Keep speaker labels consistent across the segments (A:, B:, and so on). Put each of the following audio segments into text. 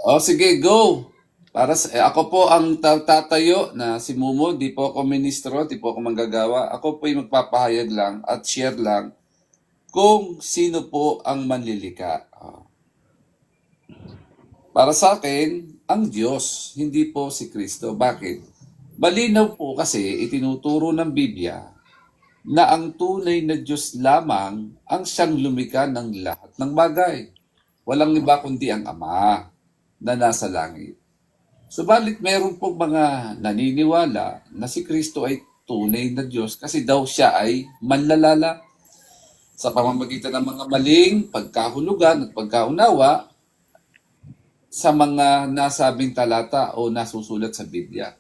A: O sige, go. Ako po ang tatayo na si Mumo, di po ako ministro, di po ako manggagawa. Ako po yung magpapahayag lang at share lang kung sino po ang manlilika. Para sa akin, ang Diyos, hindi po si Kristo. Bakit? Malinaw po kasi itinuturo ng Biblia na ang tunay na Diyos lamang ang siyang lumikha ng lahat ng bagay. Walang iba kundi ang Ama na nasa langit. Subalit meron po mga naniniwala na si Kristo ay tunay na Diyos kasi daw siya ay manlalala sa pamamagitan ng mga maling pagkahulugan at pagkaunawa sa mga nasabing talata o nasusulat sa Biblia.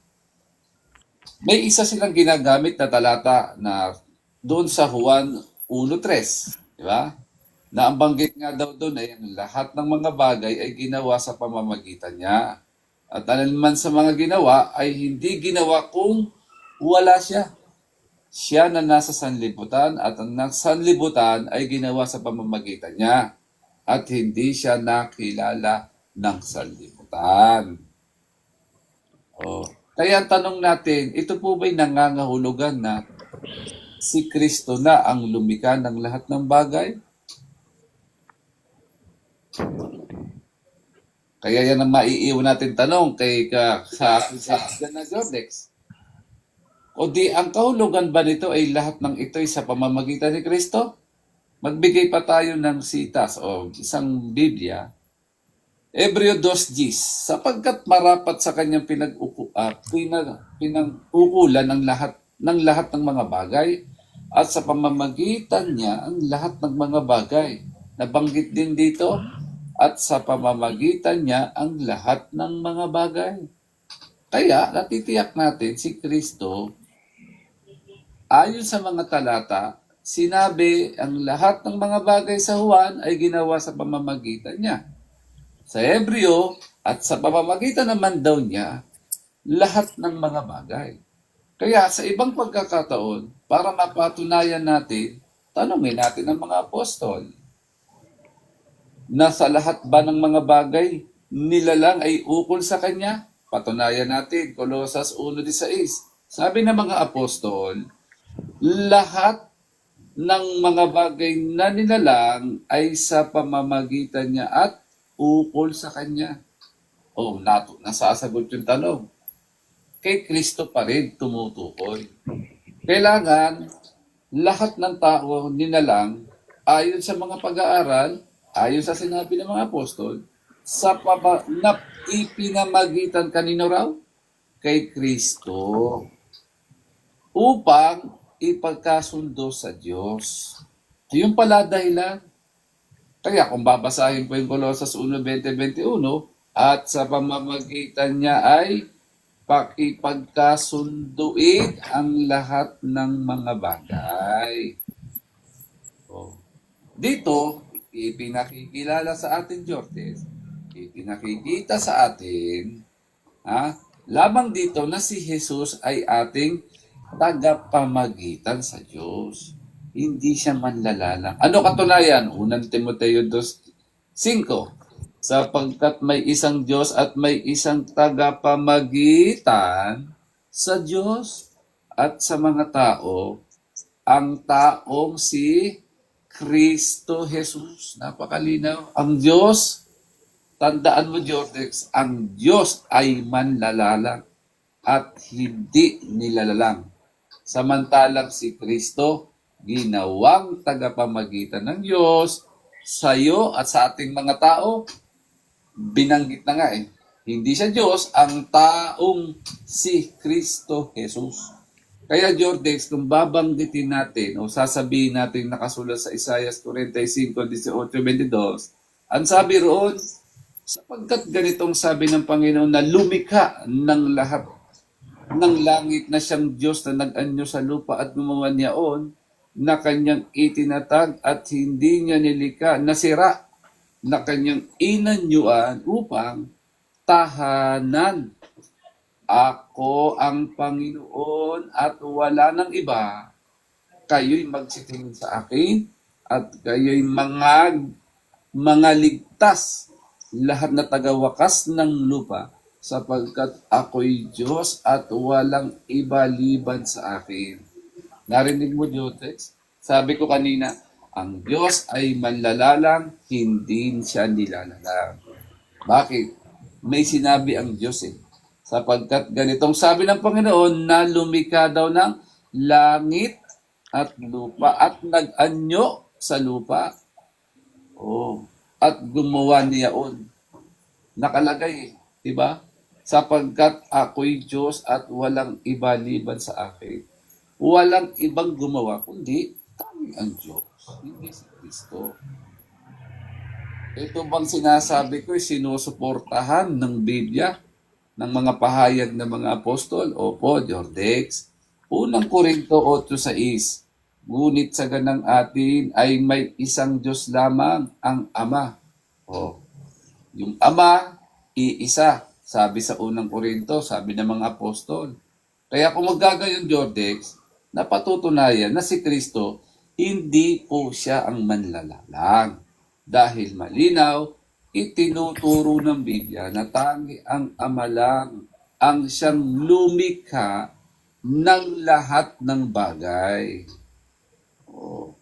A: May isa silang ginagamit na talata na doon sa Juan 1:3, di ba? Na ang banggit nga daw doon ay ang lahat ng mga bagay ay ginawa sa pamamagitan niya. At anuman sa mga ginawa ay hindi ginawa kung wala siya. Siya na nasa sanlibutan at ang sanlibutan ay ginawa sa pamamagitan niya. At hindi siya nakilala ng sanlibutan. Kaya ang tanong natin, ito po ba'y nangangahulugan na si Kristo na ang lumikha ng lahat ng bagay? Kaya yan ang maiiwan natin tanong sa akin na Jordex. O di ang kahulugan ba nito ay lahat ng ito'y sa pamamagitan ni Kristo? Magbigay pa tayo ng sitas o isang Biblia. Hebreo 2:10, sapagkat marapat sa kanyang pinag-ukulan ng lahat ng mga bagay at sa pamamagitan niya ang lahat ng mga bagay. Nabanggit din dito, at sa pamamagitan niya ang lahat ng mga bagay. Kaya natitiyak natin si Kristo, ayon sa mga talata, sinabi ang lahat ng mga bagay sa Juan ay ginawa sa pamamagitan niya. Sa Hebreo at sa pamamagitan naman daw niya, lahat ng mga bagay. Kaya sa ibang pagkakataon, para mapatunayan natin, tanungin natin ang mga apostol, na sa lahat ba ng mga bagay nilalang ay ukol sa kanya? Patunayan natin, Colosas 1:16. Sabi ng mga apostol, lahat ng mga bagay na nilalang ay sa pamamagitan niya at ukol sa kanya. Nasasagot yung tanong. Kay Kristo pa rin tumutukoy. Kailangan lahat ng tao nilalang ayon sa mga pag-aaral, ayon sa sinabi ng mga apostol, na ipinamagitan kanino raw? Kay Kristo. Upang ipagkasundo sa Diyos. Yung pala dahilan. Kaya kung babasahin po yung Colosas 1:20-21, at sa pamamagitan niya ay pakipagkasunduin ang lahat ng mga bagay. Dito, ipinakikilala sa atin, Jortes, ipinakikita sa atin, lamang dito na si Jesus ay ating tagapamagitan sa Diyos. Hindi siya manlalalang. Ano katunayan? 1 Timoteo 2:5, sapagkat may isang Diyos at may isang tagapamagitan sa Diyos at sa mga tao, ang taong si Kristo Jesus. Napakalinaw. Ang Diyos, tandaan mo, Jordex, ang Diyos ay manlalalang at hindi nilalalang. Samantalang si Kristo, ginawang tagapamagitan ng Diyos sa iyo at sa ating mga tao. Binanggit na nga hindi siya Diyos, ang taong si Kristo Jesus. Kaya Jordex, kung babanggitin natin o sasabihin natin nakasulat sa Isaiah 45:18-22, ang sabi roon, sapagkat ganitong sabi ng Panginoon na lumikha ng lahat ng langit na siyang Diyos na nag-anyo sa lupa at gumawa niyaon, na kanyang itinatag at hindi niya nilika, nasira na kanyang inanyuan upang tahanan. Ako ang Panginoon at wala nang iba. Kayo'y magsitingin sa akin at kayo'y mga ligtas lahat na tagawakas ng lupa, sapagkat ako'y Diyos at walang iba liban sa akin. Narinig mo, Jotex? Sabi ko kanina, ang Diyos ay manlalalang, hindi siya nilalalang. Bakit? May sinabi ang Diyos eh. Sapagkat ganitong sabi ng Panginoon na lumikha daw ng langit at lupa at nag-anyo sa lupa. Oh, at gumawa niyaon. Nakalagay eh, di ba? Sapagkat ako'y Diyos at walang iba liban sa akin. Walang ibang gumawa kundi kami ang Diyos, hindi si Kristo. Ito bang sinasabi ko ay sinusuportahan ng Biblia, ng mga pahayag ng mga apostol? Opo, Jordex. Unang Korinto 8:6. Ngunit sa ganang atin ay may isang Diyos lamang, ang Ama. Oh, yung Ama, iisa. Sabi sa unang Korinto, sabi ng mga apostol. Kaya kung magagayon, Jordex, napatutunayan na si Kristo, hindi po siya ang manlalalang. Dahil malinaw, itinuturo ng Biblia na tangi ang Ama lang ang siyang lumikha ng lahat ng bagay. Oh,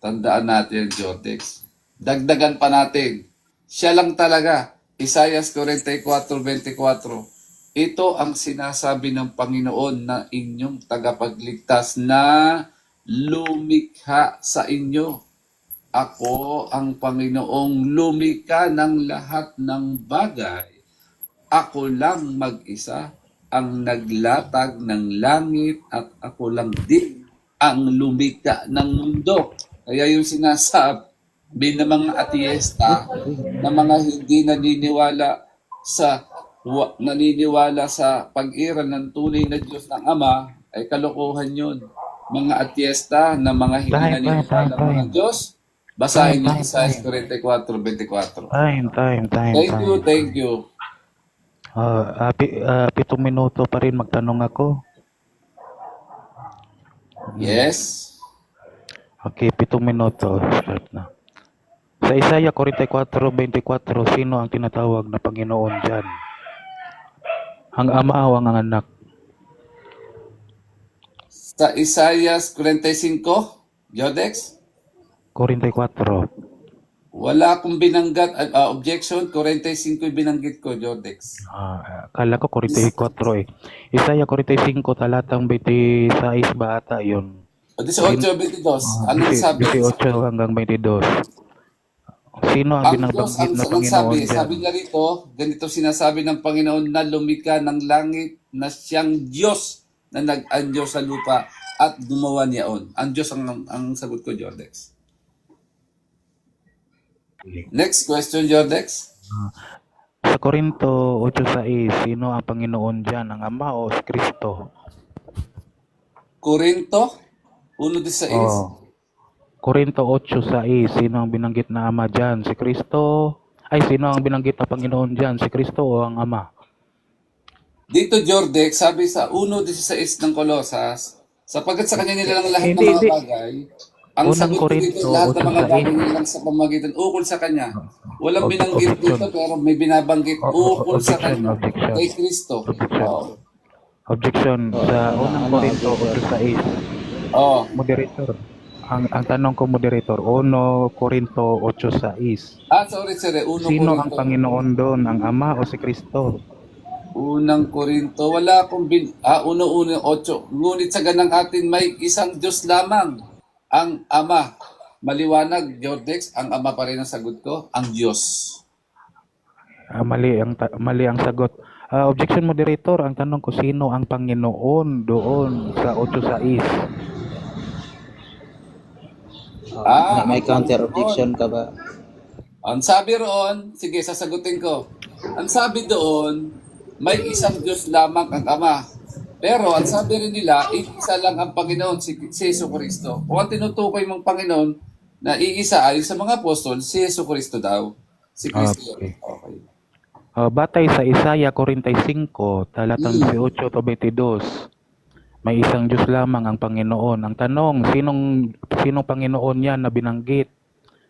A: tandaan natin, Jordex. Dagdagan pa natin. Siya lang talaga. Isaiah 44:24. Ito ang sinasabi ng Panginoon na inyong tagapagligtas na lumikha sa inyo. Ako ang Panginoong lumikha ng lahat ng bagay. Ako lang mag-isa ang naglatag ng langit at ako lang din ang lumikha ng mundo. Kaya yung sinasabi ng mga ateista na mga hindi naniniwala sa pag-iral ng tunay na Diyos ng Ama ay kalokohan yun. Mga ateista na mga hindi naniniwala mga Diyos, basahin niyo Isaiah 44:24. Thank you.
B: 7 minuto pa rin magtanong ako.
A: Yes.
B: Okay, 7 minuto. Start na. Sa Isaiah 44:24, sino ang tinatawag na Panginoon dyan? Ang Ama o ang Anak?
A: Sa Isaiah 45, Jodex?
B: 44.
A: Wala akong binanggat, objection, 45 yung binanggit ko, Jodex.
B: Kala ko 44 eh. Isaiah 45, talatang 26 ba ata yun?
A: 18-22, anong sabi?
B: 18 hanggang 22. Sino ang binabanggit na Panginoon dyan?
A: Sabi niya rito, ganito sinasabi ng Panginoon na lumikha ng langit na siyang Diyos na nag-anyo sa lupa at gumawa niyaon. Ang Diyos ang sagot ko, Jordex. Next question, Jordex.
B: Sa Korinto 8:6, sino ang Panginoon dyan? Ang Ama o si Kristo?
A: Korinto 1:6.
B: Korinto 8:6, sino ang binanggit na Ama dyan? Si Kristo? Ay, sino ang binanggit na Panginoon dyan? Si Kristo o ang Ama?
A: Dito, Jordex, sabi sa 1:16 ng Kolosas, sapagkat sa kanya nilalang lahat ng mga bagay, ang
B: Unang
A: sagot dito, lahat ng mga bagay nilalang sa pamagitan, ukol sa kanya. Walang binanggit dito, pero may binabanggit ukol sa kanya. Kay Kristo.
B: Objection sa unang Korinto 8:6. Moderator. Ang tanong ko, moderator, 1 Korinto 8:6.
A: Sorry. 1
B: Sino ang
A: Korinto.
B: Panginoon doon? Ang Ama o si Kristo?
A: Unang Korinto, wala akong 1:8. Ngunit sa ganang atin may isang Diyos lamang, ang Ama. Maliwanag, Jordex, ang Ama pa rin ang sagot ko, ang Diyos.
B: Mali ang sagot. Objection, moderator, ang tanong ko, sino ang Panginoon doon sa 8:6?
C: May counter objection ka ba?
A: Ang sabi roon, sige, sasagutin ko. Ang sabi doon, may isang Diyos lamang ang Ama. Pero ang sabi rin nila, isa lang ang Panginoon, si Jesucristo. Kung ang tinutukoy mong Panginoon na iisa ayon sa mga apostol, si Jesucristo daw. Si Kristo.
B: Okay. Batay sa Isaiah 45, talatang 18-22, may isang Diyos lamang ang Panginoon. Ang tanong, sinong Panginoon yan na binanggit?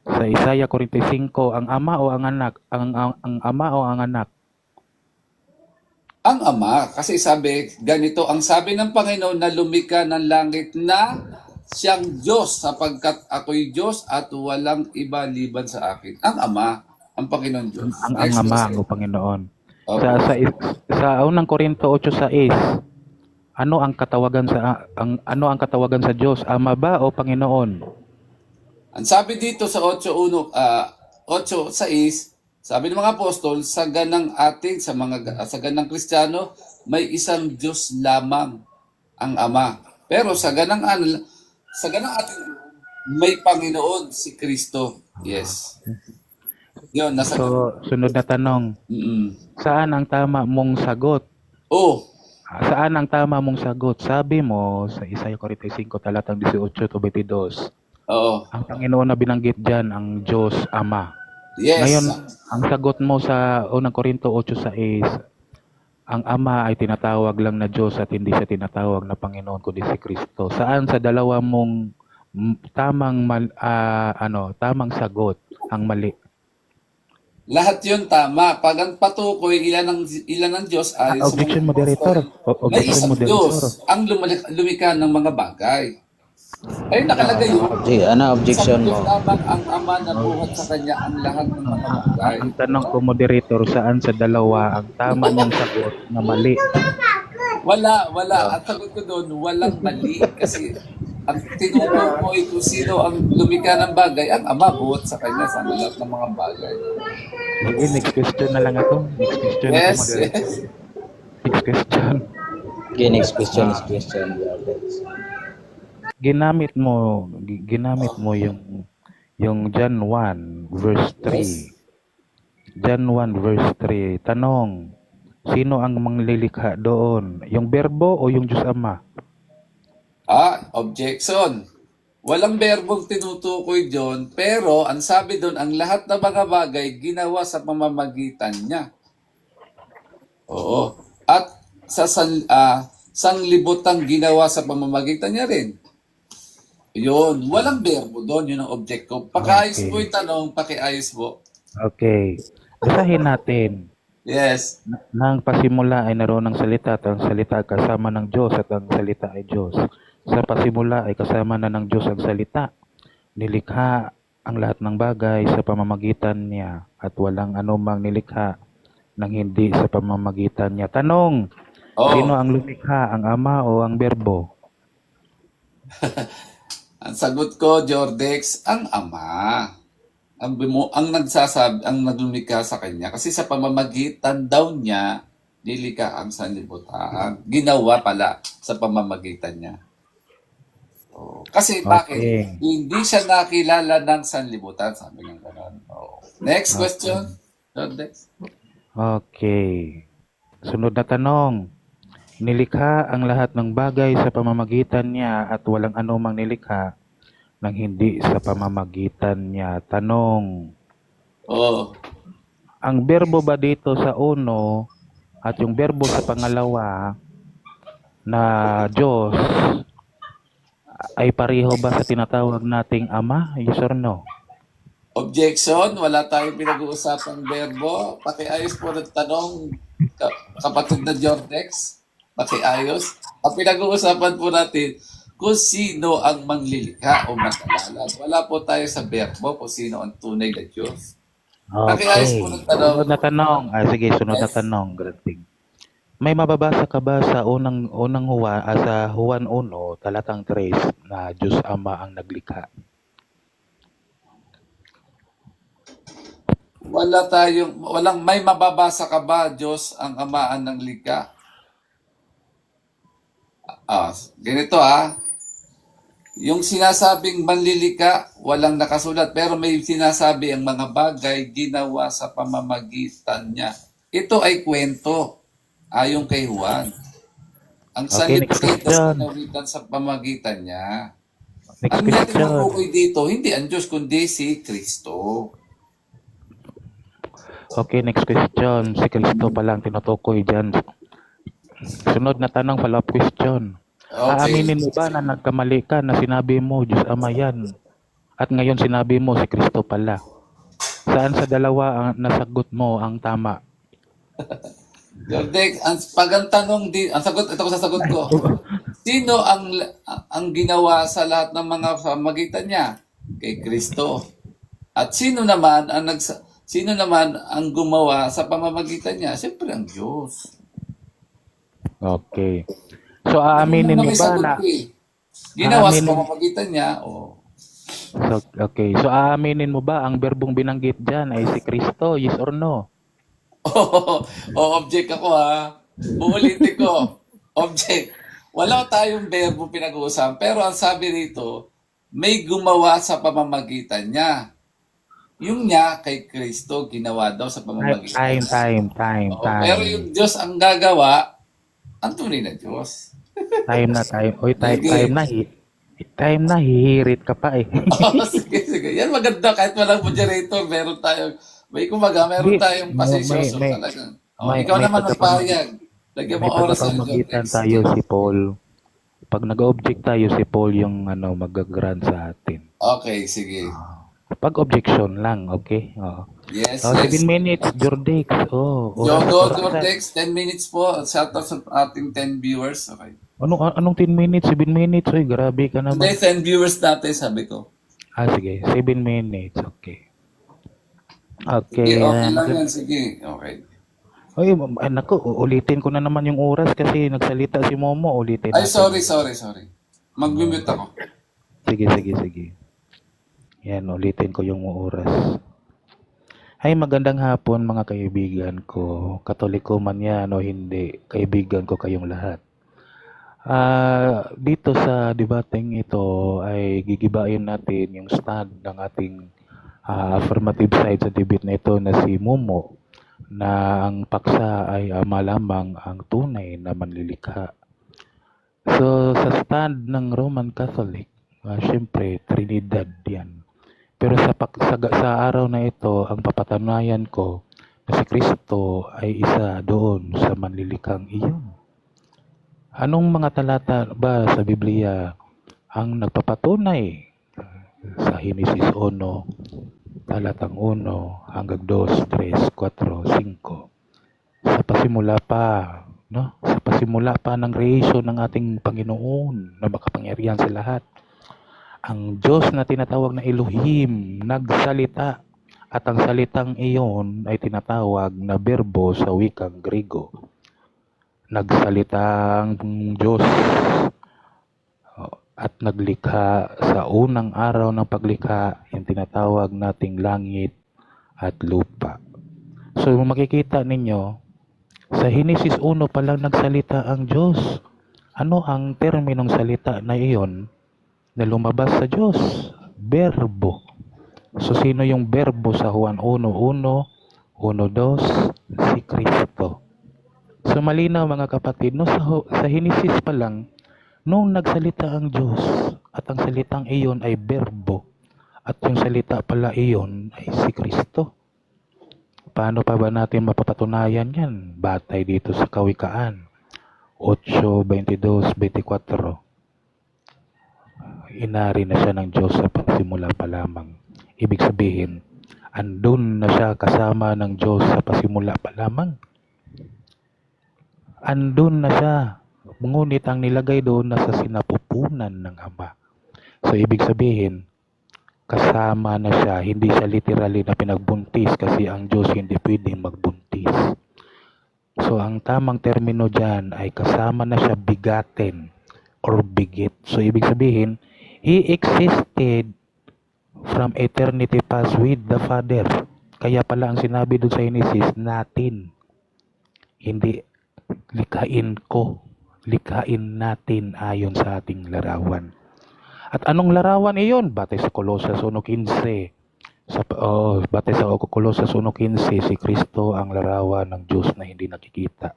B: Sa Isaiah 45, ang ama o ang anak? Ang ama o ang anak?
A: Ang Ama, kasi sabi, ganito, ang sabi ng Panginoon na lumikha ng langit na siyang Diyos sapagkat ako'y Diyos at walang iba liban sa akin. Ang Ama, ang Panginoon Diyos.
B: Ang
A: Next
B: ama,
A: question.
B: ang Panginoon.
A: Okay.
B: Sa unang Korinto 8:6, ano ang katawagan sa Diyos? Ama ba o Panginoon?
A: Ang sabi dito sa 8:6, sabi ng mga apostol, sa ganang Kristiyano, may isang Diyos lamang, ang Ama. Pero sa ganang atin, may Panginoon si Kristo. Yes. Yun, nasa
B: So, sunod na tanong, saan ang tama mong sagot?
A: Oh,
B: Saan ang tama mong sagot? Sabi mo sa Isaiah 45 talatang 18-22,
A: oo.
B: ang Panginoon na binanggit diyan ang Diyos Ama.
A: Yes.
B: Ngayon, ang sagot mo sa unang Korinto 8:6, ang Ama ay tinatawag lang na Diyos at hindi siya tinatawag na Panginoon kundi si Kristo. Saan sa dalawa mong tamang sagot ang mali?
A: Lahat yun tama. Pag ang patukoy, ilan ang Diyos ay sa
B: Objection
A: mga
B: moderator.
A: apostol. May
B: Objection
A: isang
B: moderator.
A: Diyos ang lumikha ng mga bagay. Ay, nakalagay yun.
C: Objection
A: Isang Diyos
C: mo?
A: lamang ang Ama na buhat sa Kanya ang lahat ng mga bagay.
B: Ang tanong ko moderator, saan sa dalawa ang tama niyang sagot na mali?
A: Wala. At sagot ko doon, walang mali. Kasi ang tinutukoy kung sino ang lumikha ng bagay, ang Ama buhat sa Kanya sa lahat ng mga bagay.
B: Sige, next question na lang ako. Next question ako,
A: Yes,
B: moderator.
A: yes.
B: Next question.
C: Okay, next question.
B: Ginamit mo yung John 1 verse 3. John 1 verse 3. Tanong, sino ang manglilikha doon? Yung berbo o yung Diyos Ama?
A: Objection. Walang berbong tinutukoy doon, pero ang sabi doon, ang lahat ng mga bagay ginawa sa pamamagitan niya. Oo. At sa sanglibutang ginawa sa pamamagitan niya rin. Yun. Walang berbo doon. Yun ang object ko. Pakiayos
B: Okay.
A: po yung tanong. Pakiayos po.
B: Okay. Basahin natin.
A: Yes.
B: Nang pasimula ay naroon ng salita at ang salita kasama ng Diyos at ang salita ay Diyos. Sa pasimula ay kasama na ng Diyos ang salita. Nilikha ang lahat ng bagay sa pamamagitan niya at walang anumang nilikha nang hindi sa pamamagitan niya. Tanong, sino ang lumikha, ang Ama o ang Berbo?
A: Ang sagot ko, Jordex, ang Ama. Ang naglumikha sa Kanya. Kasi sa pamamagitan daw niya, nilikha ang sanlibutan. Ginawa pala sa pamamagitan niya. Kasi bakit?
B: Okay.
A: Hindi siya nakilala ng sanlibutan, sabi ng gano'n. Next question, Jordex.
B: Okay. Sunod na tanong. Nilikha ang lahat ng bagay sa pamamagitan niya at walang anumang nilikha nang hindi sa pamamagitan niya. Tanong, ang berbo ba dito sa uno at yung berbo sa pangalawa na Diyos ay pareho ba sa tinatawag nating Ama? Yes or no?
A: Objection, wala tayong pinag-uusapang berbo. Pakiayos po ng tanong, kapatid na Jordex. Pakiayos. Ang pinag-uusapan po natin, kung sino ang manglilikha o mag-alala. Wala po tayo sa berbo kung sino ang tunay na Diyos. Pakiayos po ng tanong.
B: Sunod na tanong. Sige, sunod na
A: Yes.
B: tanong. Grating. May mababasa ka ba sa sa Juan 1, talatang 3 na Diyos Ama ang naglikha?
A: May mababasa ka ba, Diyos ang Ama ang naglikha? Ganito yung sinasabing manlilika, walang nakasulat, pero may sinasabi ang mga bagay ginawa sa pamamagitan niya. Ito ay kwento, ayon kay Juan. Ang
B: Okay, next
A: sanlibutan
B: question.
A: ginawitan sa pamamagitan niya.
B: Next
A: Ang natin
B: question.
A: mabukoy dito, hindi ang Diyos, kundi si Kristo.
B: Okay, next question. Si Kristo pa lang tinutukoy dyan. Sunod na tanong, follow-up question.
A: Okay.
B: Aaminin mo ba na nagkamali ka na sinabi mo, Diyos Ama yan? At ngayon sinabi mo si Kristo pala. Saan sa dalawa ang nasagot mo ang tama?
A: Jordex, pag ang tanong din, ang sagot, ito ko sasagot ko. Sino ang ginawa sa lahat ng mga pamamagitan niya? Kay Kristo. At sino naman ang gumawa sa pamamagitan niya? Siyempre ang Diyos.
B: Okay. So aaminin mo
A: Yun ang
B: ba
A: sagot
B: na
A: ko eh. Ginawa sa
B: aaminin
A: pamamagitan niya, oh.
B: okay. So aaminin mo ba ang berbong binanggit diyan ay si Kristo? Yes or no?
A: Object ako ha. Uulitin ko. Object. Wala tayong verbo pinag-uusapan. Pero ang sabi rito, may gumawa sa pamamagitan niya. Yung niya kay Kristo, ginawa daw sa pamamagitan niya. Oo, pero yung Diyos ang gagawa, ang tunay na Diyos.
B: Time na. Oy,
A: Sige.
B: time na, hihirit ka pa eh.
A: Sige. Yan maganda. Kahit walang moderator, meron
B: Hindi,
A: tayong pasisyoso
B: may-
A: talaga.
B: may-
A: Ikaw
B: may
A: naman
B: pagkapag-
A: magpahayag. Lagyan mo
B: May
A: oras sa
B: pagkapamagitan tayo si Paul. Pag nag-object tayo si Paul yung mag-grant sa atin.
A: Okay, sige.
B: Pag objection lang, okay? Oo.
A: Yes,
B: Oh, 7
A: yes.
B: minutes, Jordex.
A: Jordex, 10 minutes po. Shout out sa ating 10 viewers. Okay.
B: Anong 10 minutes? 7 minutes? Oy, grabe ka
A: Hindi,
B: naman.
A: 10 viewers natin, sabi ko.
B: Sige. 7 minutes. Okay.
A: Sige,
B: Okay.
A: okay lang yan. Sige, okay.
B: Oy, naku, ulitin ko na naman yung oras kasi nagsalita si Momo. Ulitin
A: Ay,
B: natin.
A: sorry. Mag-mute ako.
B: Sige. Yan, ulitin ko yung oras. Ay, magandang hapon mga kaibigan ko. Katoliko man yan o hindi, kaibigan ko kayong lahat. Dito sa debating ito ay gigibain natin yung stand ng ating affirmative side sa debate na ito na si Momo, na ang paksa ay ama lamang ang tunay na manlilikha. So sa stand ng Roman Catholic, syempre Trinidad yan. Pero sa araw na ito, ang papatunayan ko na si Kristo ay isa doon sa manlilikhang iyon. Anong mga talata ba sa Biblia ang nagpapatunay? Sa Henesis 1, talatang 1 hanggang 2, 3, 4, 5. Sa pasimula pa, no? Sa pasimula pa ng creation ng ating Panginoon na makapangyarihan sa lahat. Ang Diyos na tinatawag na Elohim nagsalita, at ang salitang iyon ay tinatawag na berbo sa wikang Grego. Nagsalita ang Diyos at naglikha sa unang araw ng paglikha, yung tinatawag nating langit at lupa. So makikita ninyo, sa Henesis 1 pa lang nagsalita ang Diyos. Ano ang terminong salita na iyon na lumabas sa Diyos? Berbo. So sino yung berbo sa Juan 1:1, 1:2? Si Kristo. So malinaw mga kapatid, no, sa Henesis pa lang, nung nagsalita ang Diyos at ang salitang iyon ay berbo at yung salita pala iyon ay si Kristo. Paano pa ba natin mapapatunayan yan? Batay dito sa Kawikaan 8:22-24. Inari na siya ng Diyos sa pasimula pa lamang. Ibig sabihin, andun na siya kasama ng Diyos sa pasimula pa lamang. Andun na siya. Ngunit ang nilagay doon na sa sinapupunan ng Ama. So ibig sabihin, kasama na siya. Hindi siya literally na pinagbuntis kasi ang Diyos hindi pwedeng magbuntis. So ang tamang termino dyan ay kasama na siya bigaten or bigit. So ibig sabihin, He existed from eternity past with the Father. Kaya pala ang sinabi doon sa Genesis, natin. Hindi likhain ko. Likhain natin ayon sa ating larawan. At anong larawan iyon? Batay sa Colossus 1:15. Batay sa Colossus 1:15, si Kristo ang larawan ng Diyos na hindi nakikita.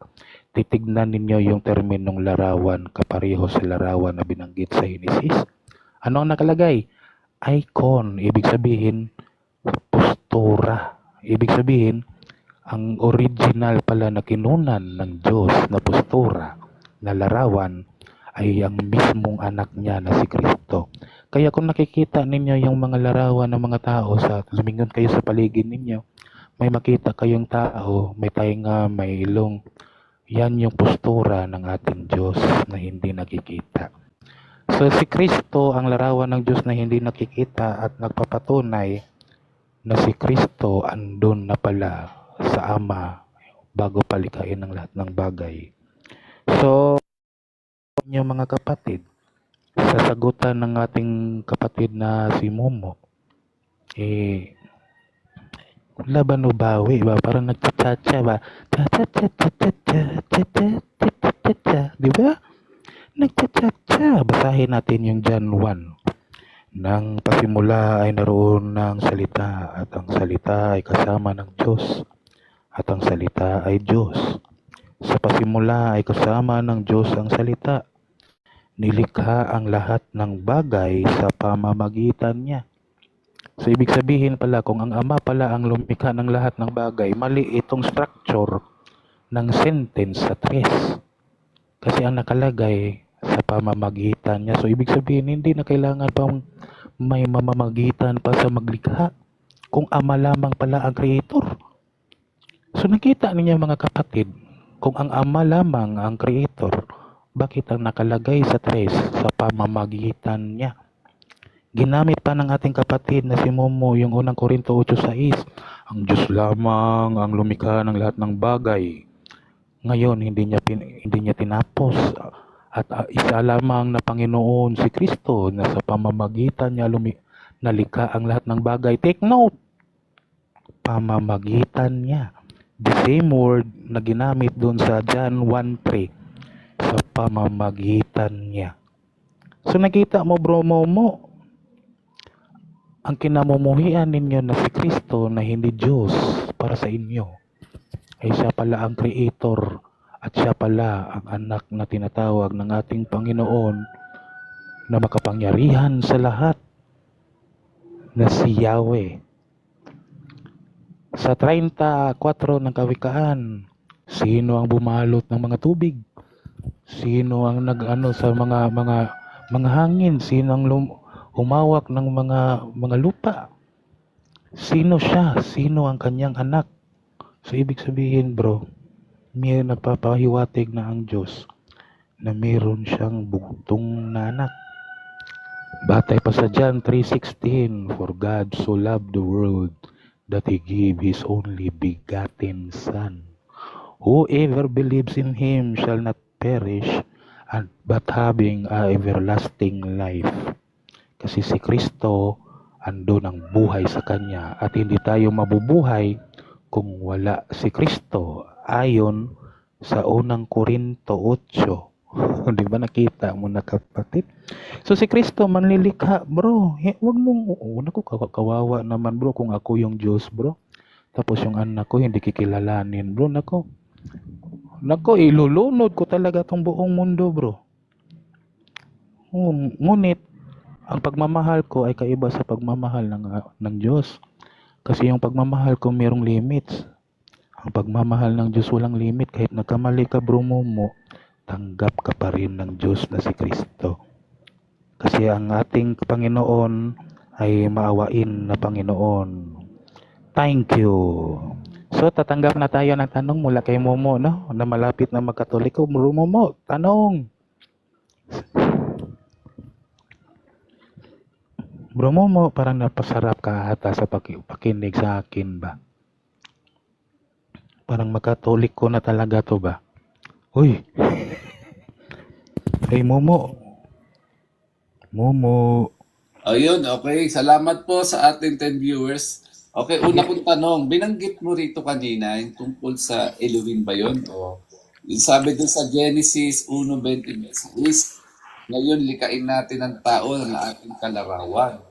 B: Titignan ninyo yung terminong larawan kapareho sa larawan na binanggit sa Genesis. Ano ang nakalagay? Icon. Ibig sabihin, postura. Ibig sabihin, ang original pala na kinunan ng Diyos na postura, na larawan, ay ang mismong anak niya na si Kristo. Kaya kung nakikita ninyo yung mga larawan ng mga tao, sa lumingon kayo sa paligid ninyo, may makita kayong tao, may tainga, may ilong, yan yung postura ng ating Diyos na hindi nakikita. So si Kristo ang larawan ng Diyos na hindi nakikita at nagpapatunay na si Kristo andun na pala sa Ama bago palikain ng lahat ng bagay. So, yung mga kapatid, sa sagutan ng ating kapatid na si Momo, laban o bawi ba? Parang nagtsatsa ba? Cha-cha-cha-cha-cha-cha-cha-cha-cha-cha-cha. Di ba? Nagtsatsa. Basahin natin yung John 1. Nang pasimula ay naroon ng salita at ang salita ay kasama ng Diyos at ang salita ay Diyos. Sa pasimula ay kasama ng Diyos ang salita. Nilikha ang lahat ng bagay sa pamamagitan niya. So, ibig sabihin pala, kung ang Ama pala ang lumikha ng lahat ng bagay, mali itong structure ng sentence sa tres. Kasi ang nakalagay sa pamamagitan niya. So, ibig sabihin, hindi na kailangan pang may mamamagitan pa sa maglikha. Kung Ama lamang pala ang creator. So, nakita ninyo mga kapatid, kung ang Ama lamang ang creator, bakit ang nakalagay sa tres sa pamamagitan niya? Ginamit pa ng ating kapatid na si Momo yung unang Korinto 8:6. Ang Diyos lamang ang lumikha ng lahat ng bagay. Ngayon, hindi niya tinapos. At isa lamang na Panginoon si Kristo na sa pamamagitan niya nalikha ang lahat ng bagay. Take note! Pamamagitan niya. The same word na ginamit doon sa John 1:3. Sa pamamagitan niya. So nakita mo bro Momo, ang kinamumuhian ninyo na si Kristo na hindi Diyos para sa inyo, ay siya pala ang creator at siya pala ang anak na tinatawag ng ating Panginoon na makapangyarihan sa lahat na si Yahweh. Sa 34 ng Kawikaan, sino ang bumalot ng mga tubig? Sino ang nag-ano sa mga hangin? Sino ang humawak ng mga lupa? Sino siya? Sino ang kanyang anak? So ibig sabihin bro, may nagpapahiwatig na ang Diyos na mayroon siyang bugtong na anak. Batay pa sa John 3:16, for God so loved the world that He gave His only begotten Son. Whoever believes in Him shall not perish, but having a everlasting life. Kasi si Kristo, andun ang buhay sa Kanya at hindi tayo mabubuhay kung wala si Kristo ayon sa unang Korinto 8. Di ba nakita mo na kapatid? So si Kristo manlilikha bro. Wag mong, naku kawawa naman bro kung ako yung Diyos bro. Tapos yung anak ko hindi kikilalanin bro. Nako, ilulunod ko talaga tong buong mundo bro. Ngunit, ang pagmamahal ko ay kaiba sa pagmamahal ng Diyos. Kasi yung pagmamahal ko mayroong limits. Ang pagmamahal ng Diyos walang limit. Kahit nagkamali ka bro mo, tanggap ka pa rin ng Diyos na si Kristo. Kasi ang ating Panginoon ay maawain na Panginoon. Thank you. So, tatanggap na tayo ng tanong mula kay Momo, no? Na malapit na magkatoliko. Momo, tanong. Bro Momo, parang napasarap ka ata sa pakinig sa akin ba? Parang magkatoliko na talaga to ba? Uy! Hey Momo.
A: Ayun, okay. Salamat po sa ating 10 viewers. Okay, una kong tanong, binanggit mo rito kanina yung tungkol sa Elohim ba yun? O, yung sabi dun sa Genesis 1:26, ngayon likain natin ang tao ng ating kalarawan.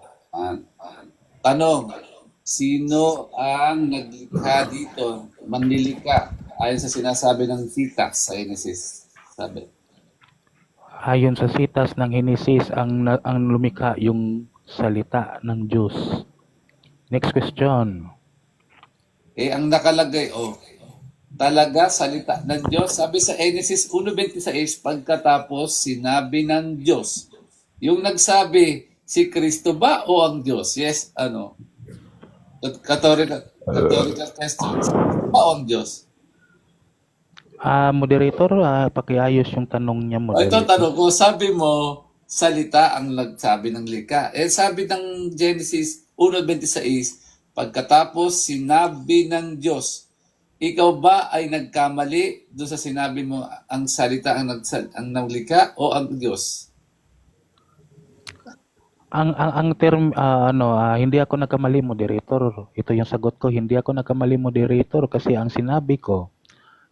A: Tanong, sino ang naglikha dito, manlilika, ayon sa sinasabi ng Citas sa Genesis? Sabi.
B: Ayon sa sitas ng Genesis, ang lumikha yung salita ng Diyos. Next question.
A: Ang nakalagay, talaga salita ng Diyos. Sabi sa Genesis 1:26, pagkatapos sinabi ng Diyos. Yung nagsabi, si Kristo ba o ang Diyos? Yes, ano? Categorical question. Kristo ba o ang Diyos?
B: Moderator, pakiayos yung tanong niya,
A: O ito
B: moderator.
A: tanong ko, sabi mo, salita ang nagsabi ng likha. Sabi ng Genesis 1:26, pagkatapos sinabi ng Diyos, ikaw ba ay nagkamali doon sa sinabi mo ang salita ang naglikha o ang Diyos?
B: Ang term, hindi ako nagkamali, moderator. Ito yung sagot ko, hindi ako nagkamali, moderator, kasi ang sinabi ko,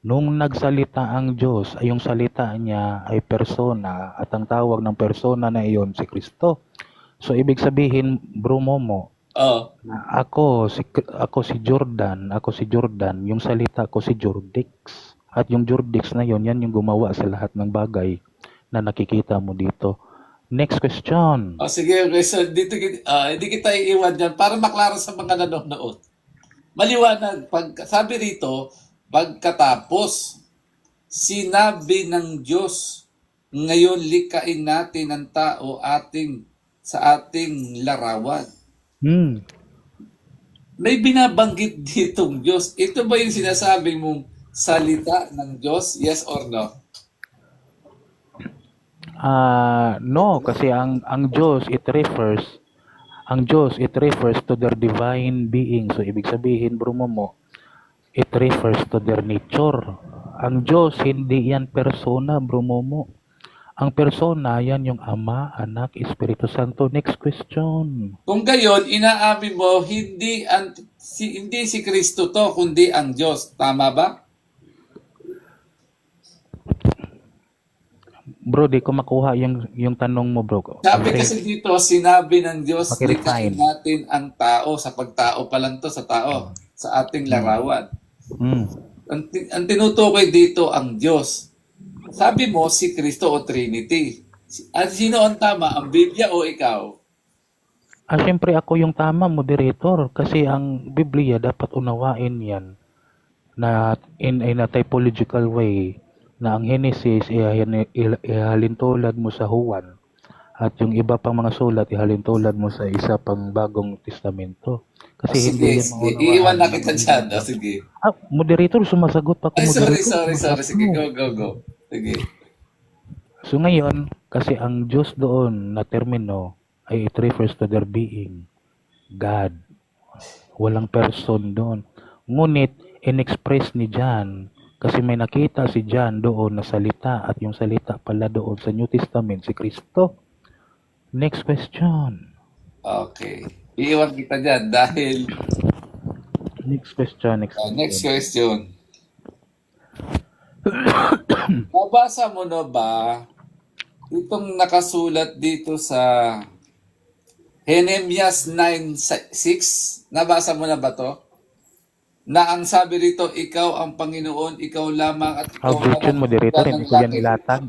B: nung nagsalita ang Diyos, ay yung salita niya ay persona, at ang tawag ng persona na iyon si Kristo. So, ibig sabihin, Bro Momo,
A: Oh,
B: ako si Jordan, yung salita ko si Jordix. At yung Jordix na yon, yan yung gumawa sa lahat ng bagay na nakikita mo dito. Next question.
A: sige, okay. So, dito, hindi kita iiwan dyan para maklaro sa mga nanonood. Maliwanag, sabi rito, pagkatapos, sinabi ng Diyos, ngayon likain natin ang tao sa ating larawan. May binabanggit ditong Diyos. Ito ba yung sinasabi mong salita ng Diyos? Yes or no?
B: No, kasi ang Diyos it refers to their divine being. So ibig sabihin, Bro Momo, it refers to their nature. Ang Diyos hindi yan persona, Bro Momo. Ang persona yan yung Ama, Anak, Espiritu Santo. Next question.
A: Kung gayon, inaamin mo, hindi si Kristo to, kundi ang Diyos. Tama ba?
B: Bro, di ko makuha yung tanong mo, bro.
A: Sabi kasi dito, sinabi ng Diyos,
B: Pakirefine.
A: likain natin ang tao, sa pagtao pa lang to, sa tao, sa ating larawan. Ang tinutukoy dito ang Diyos. Sabi mo, si Kristo o Trinity. At sino ang tama, ang Biblia o ikaw?
B: Siyempre ako yung tama, moderator. Kasi ang Biblia dapat unawain yan na in a typological way na ang Genesis ihalintulad mo sa Juan at yung iba pang mga sulat ihalintulad mo sa isa pang Bagong Testamento. Kasi
A: Sige,
B: yan
A: sige. Iiwan na kita dyan. Sige.
B: Moderator, sumasagot pa ako,
A: Ay,
B: moderator.
A: sorry. Sige, go. Sige.
B: So ngayon, kasi ang Diyos doon na termino ay it refers to their being, God. Walang person doon. Ngunit, in-express ni John, kasi may nakita si John doon na salita at yung salita pala doon sa New Testament, si Kristo. Next question.
A: Okay. Iiwan kita dyan dahil
B: Next question.
A: next question. Nabasa mo na ba itong nakasulat dito sa Nehemias 9:6? Nabasa mo na ba to? Na ang sabi rito, ikaw ang Panginoon, ikaw lamang at ikaw
B: Objection, moderator, hindi ko yan nilatag.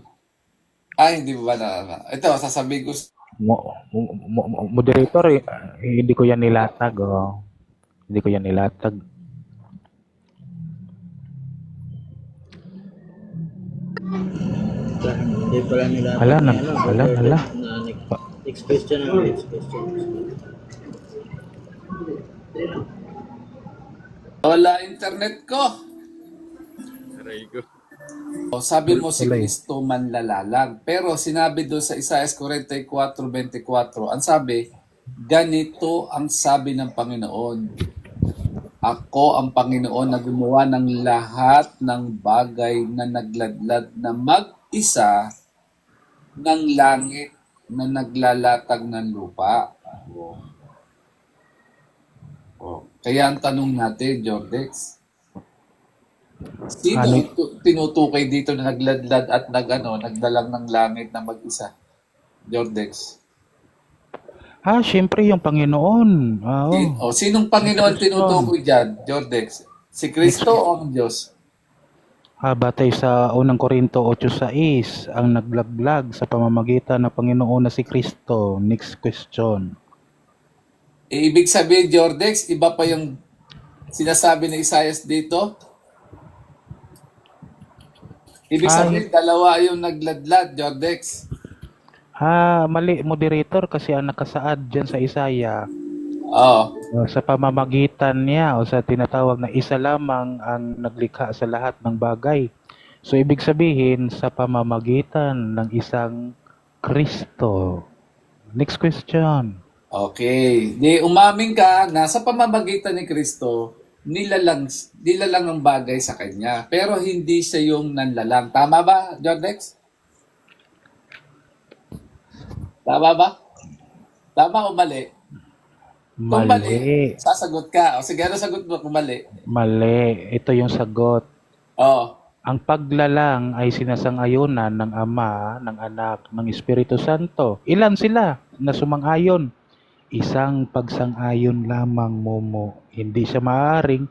A: Hindi ba na? Ito, sasabihin ko.
B: Moderator, hindi ko yan nilatag. Hindi ko yan nilatag.
C: Hindi pala nila.
B: Hala.
C: Next question.
A: Wala internet ko. Sabi mo si Kristo manlalalang. Pero sinabi doon sa Isaias 44:24, ang sabi, ganito ang sabi ng Panginoon. Ako ang Panginoon na gumawa ng lahat ng bagay na nagladlad na mag-isa ng langit na naglalatag ng lupa. Kaya ang tanong natin, Jordex, sino tinutukay dito na nagladlad at nagdalang ng langit na mag-isa? Jordex.
B: Siyempre yung Panginoon.
A: Sinong Panginoon tinutukoy dyan, Jordex? Si Kristo o ang Diyos?
B: Batay sa 1 Corinto 8:6, ang naglaglag sa pamamagitan ng Panginoon na si Kristo. Next question.
A: Ibig sabihin, Jordex, iba pa yung sinasabi ni Isaias dito? Ibig sabihin, dalawa yung nagladlad, Jordex.
B: Mali, moderator, kasi ang nakasaad dyan sa Isaya,
A: Oo.
B: sa pamamagitan niya o sa tinatawag na isa lamang ang naglikha sa lahat ng bagay. So, ibig sabihin, sa pamamagitan ng isang Kristo. Next question.
A: Okay. Di umamin ka na sa pamamagitan ni Kristo, nilalang ang bagay sa kanya. Pero hindi siya yung nanlalang. Tama ba, Jordex? Tama ba? Tama o mali? Kung mali,
B: Mali.
A: sasagot ka. O sige, ano sagot mo kung mali?
B: Mali. Ito yung sagot.
A: Oo.
B: Ang paglalang ay sinasang-ayunan ng Ama, ng Anak, ng Espiritu Santo. Ilan sila na sumang-ayon? Isang pagsang-ayon lamang, Momo. Hindi siya maaaring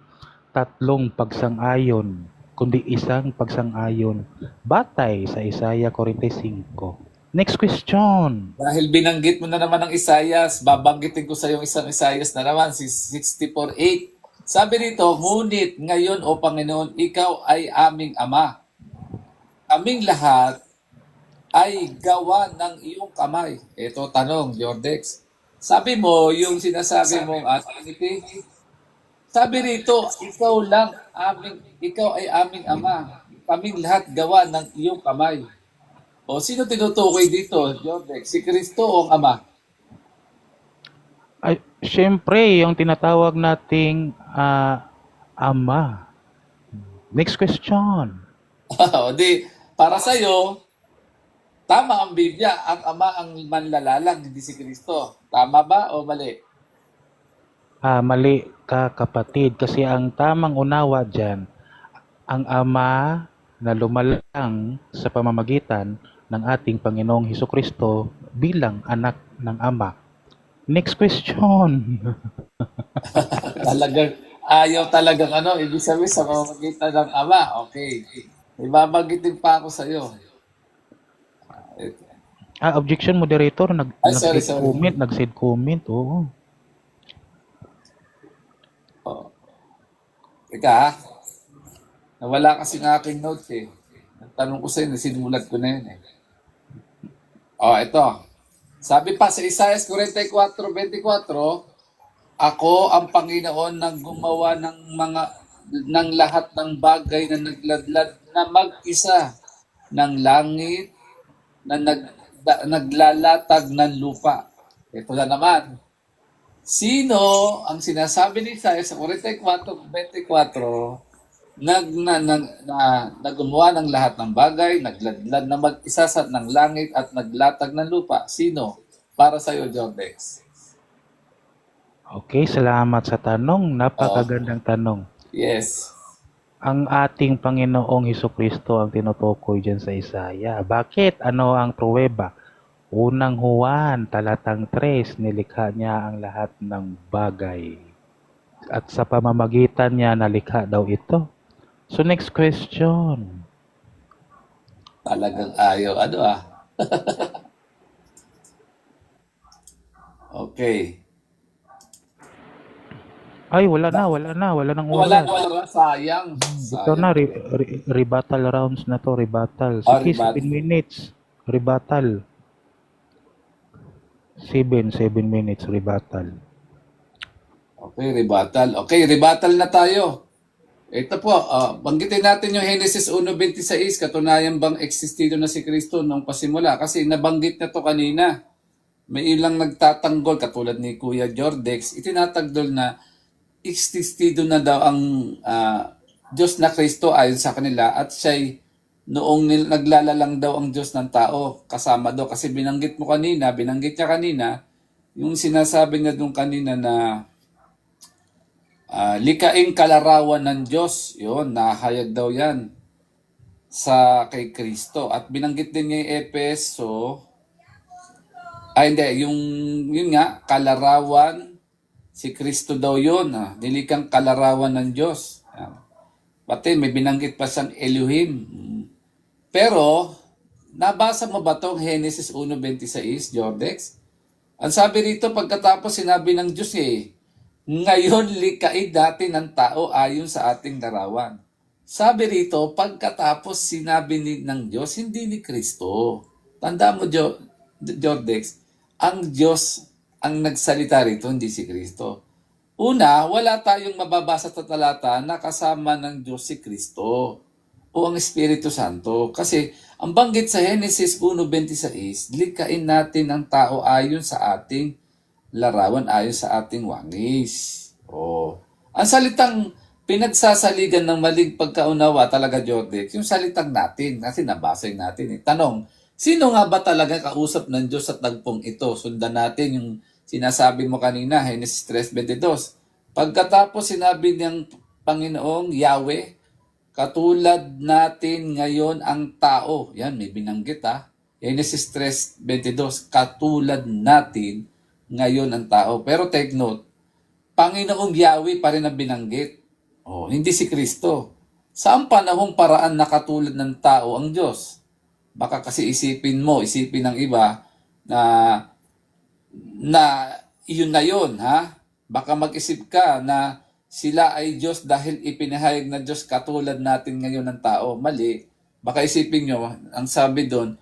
B: tatlong pagsang-ayon, kundi isang pagsang-ayon. Batay sa Isaiah 45. Next question.
A: Dahil binanggit mo na naman ang Isayas, babanggitin ko sa yung isang Isayas na naman, si 64:8. Sabi rito, ngunit ngayon, O Panginoon, ikaw ay aming Ama. Kaming lahat ay gawa ng iyong kamay. Ito tanong, Jordex. Sabi mo, yung sinasabi mo, sabi rito, ikaw ay aming Ama. Kaming lahat gawa ng iyong kamay. O sino tinutukoy dito, Jordex? Si Kristo o ang Ama?
B: Ay, syempre, yung tinatawag nating Ama. Next question.
A: Di, para sa'yo, tama ang Biblia, ang Ama ang manlalalang, hindi si Kristo. Tama ba o mali?
B: Mali ka, kapatid, kasi ang tamang unawa dyan, ang Ama na lumalang sa pamamagitan ng ating Panginoong Hesukristo bilang anak ng Ama. Next question.
A: Talagang, ayaw talagang ibig sabihin sa pamamagitan ng Ama. Okay. Ibabanggitin pa ako sa'yo.
B: Objection, moderator.
A: Ay, sorry.
B: Nag-send comment. Oo.
A: Teka ha. Nawala kasi ng aking notes eh. Tanong ko sa'yo, sinulat ko na yun eh. Ito. Sabi pa sa Isaiah 44:24, ako ang Panginoon na gumawa ng lahat ng bagay na nagladlad na mag-isa ng langit na naglalatag ng lupa. Ito na naman. Sino ang sinasabi ni Isaiah sa 44:24 na gumawa ng lahat ng bagay, nagladlad na mag-isa ng langit at naglatag ng lupa? Sino? Para sa iyo, Jordex.
B: Okay, salamat sa tanong. Napakagandang tanong.
A: Yes.
B: Ang ating Panginoong Hesukristo ang tinutukoy dyan sa Isaya. Bakit? Ano ang pruweba? Unang Juan, talatang 3, nilikha niya ang lahat ng bagay. At sa pamamagitan niya, nalikha daw ito. So next question.
A: Talagang ayaw. Okay.
B: Ay, wala nang oras.
A: Wala. Sayang.
B: Ito na, rebuttal rounds na to, rebuttal. Sige, 7 minutes. Rebuttal. 7 minutes, rebuttal.
A: Okay, rebuttal na tayo. Ito po, banggitin natin yung Genesis 1:26, katunayan bang existido na si Kristo nung pasimula? Kasi nabanggit na to kanina. May ilang nagtatanggol, katulad ni Kuya Jordex, itinatagdol na existido na daw ang Diyos na Kristo ayon sa kanila at siya'y noong naglalalang daw ang Diyos ng tao kasama daw. Kasi binanggit niya kanina, yung sinasabi niya doon kanina na likaing kalarawan ng Diyos, yun, nahayag daw yan sa kay Kristo. At binanggit din niya yung Epeso, yun nga, kalarawan, si Kristo daw yun, nilikang kalarawan ng Diyos. Pati may binanggit pa siyang Elohim. Pero, nabasa mo ba itong Genesis 1:26, Jordex? Ang sabi rito, pagkatapos sinabi ng Diyos ngayon likain dati ng tao ayon sa ating larawan. Sabi rito, pagkatapos sinabi ng Diyos, hindi ni Kristo. Tanda mo, Jordex, ang Diyos ang nagsalita rito, hindi si Kristo. Una, wala tayong mababasa sa talata na kasama ng Diyos si Kristo o ang Espiritu Santo. Kasi ang banggit sa Genesis 1:26, likhain natin ang tao ayon sa ating larawan, ayon sa ating wangis. Ang salitang pinagsasaligan ng maling pagkaunawa talaga, Jordex, yung salitang natin, kasi nabasa natin. Tanong, sino nga ba talaga kausap ng Diyos sa tagpong ito? Sundan natin yung sinasabi mo kanina, Genesis 3:22. Pagkatapos sinabi ng Panginoong Yahweh, katulad natin ngayon ang tao. Yan, may binanggit Genesis 3:22, katulad natin ngayon ang tao. Pero take note, Panginoong Yahweh pa rin ang binanggit. Hindi si Kristo. Saan panahong paraan na katulad ng tao ang Diyos? Baka kasi isipin ng iba na iyon na yun, Baka mag-isip ka na sila ay Diyos dahil ipinahayag na Diyos katulad natin ngayon ng tao. Mali. Baka isipin nyo, ang sabi doon,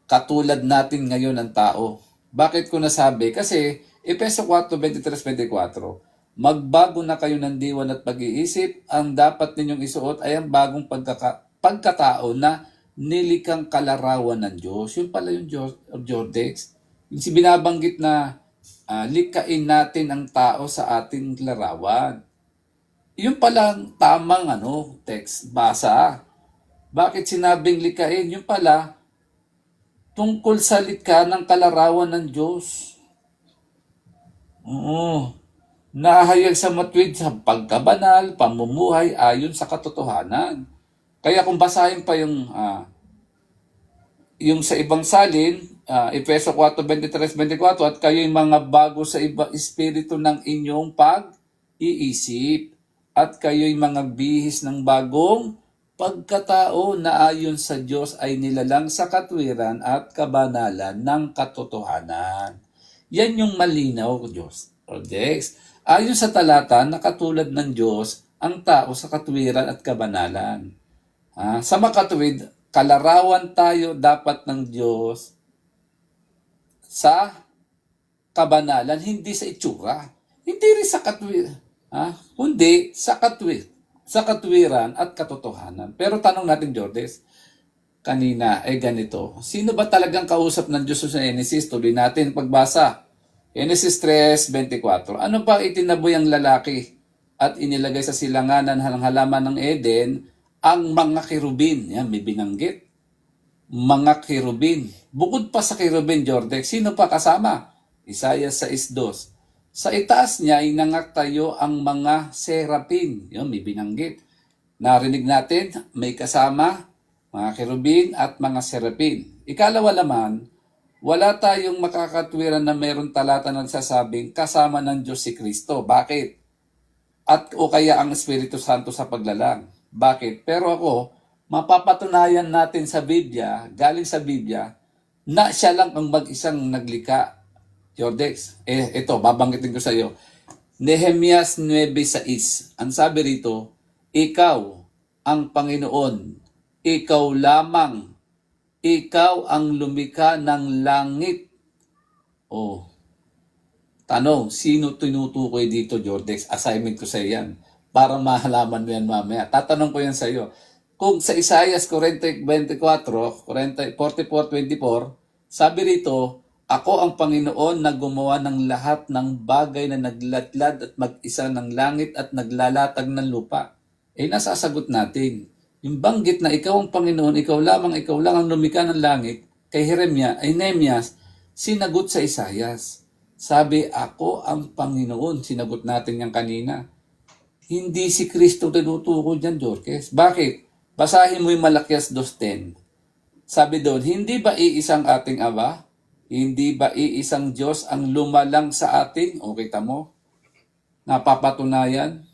A: katulad natin ngayon ng tao. Bakit ko nasabi? Kasi Efeso 4:23-24, magbago na kayo ng diwan at pag-iisip, ang dapat ninyong isuot ay ang bagong pagkatao na nilikang kalarawan ng Diyos. Yun pala yung Jordex. Yung binabanggit na likain natin ang tao sa ating larawan. Yun pala ang tamang text, basa. Bakit sinabing likain? Yun pala, tungkol sa likha ng kalarawan ng Diyos. Nahayag sa matuwid sa pagkabanal, pamumuhay ayon sa katotohanan. Kaya kung basahin pa yung sa ibang salin, Efeso 4:23-24, at kayo'y mga bago sa espiritu ng inyong pag-iisip, at kayo'y mga bihis ng bagong pagkatao na ayon sa Diyos ay nilalang sa katwiran at kabanalan ng katotohanan. Yan yung malinaw, Diyos. Dex. Ayon sa talata na katulad ng Diyos ang tao sa katwiran at kabanalan. Sa makatuwid, kalarawan tayo dapat ng Diyos sa kabanalan, hindi sa itsura. Hindi rin sa katwiran. Kundi sa katwiran at katotohanan. Pero tanong natin, Jordes, kanina ay ganito. Sino ba talagang kausap ng Diyos sa Genesis? Tuloy natin pagbasa. Genesis 3:24. Ano ba itinaboy ang lalaki at inilagay sa silanganan ng halaman ng Eden ang mga kerubin? Yan, may binanggit. Mga kerubin. Bukod pa sa kerubin, Jordex, sino pa kasama? Isaiah 6:2. Sa itaas niya ay nangaktayo ang mga serapin. Yan, may binanggit. Narinig natin, may kasama mga kerubin at mga serapin. Ikalawa naman, wala tayong makakatwiran na mayroong talata na nagsasabing kasama ng Diyos si Kristo. Bakit? O kaya ang Espiritu Santo sa paglalang. Bakit? Pero ako, mapapatunayan natin sa Biblia, galing sa Biblia, na siya lang ang mag-isang naglikha. Jordex, ito, babanggitin ko sa iyo. Nehemias 9:6. Ang sabi rito, ikaw ang Panginoon, ikaw lamang, ikaw ang lumikha ng langit. Tanong, sino tinutukoy dito, Jordex? Assignment ko sa yan. Para mahalaman mo yan mamaya. Tatanong ko yan sa iyo. Kung sa Isaiah 44:24, sabi rito, ako ang Panginoon na gumawa ng lahat ng bagay na naglatlad at mag-isa ng langit at naglalatag ng lupa. Nasasagot natin. Yung banggit na ikaw ang Panginoon, ikaw lang ang lumikha ng langit, kay Nehemias, sinagot sa Isaias. Sabi, ako ang Panginoon. Sinagot natin yan kanina. Hindi si Kristo tinutukoy dyan, Dorcas. Bakit? Basahin mo yung Malakias 2:10. Sabi doon, hindi ba iisang ating Ama? Hindi ba iisang Diyos ang lumalang sa atin? O kita mo? Napapatunayan?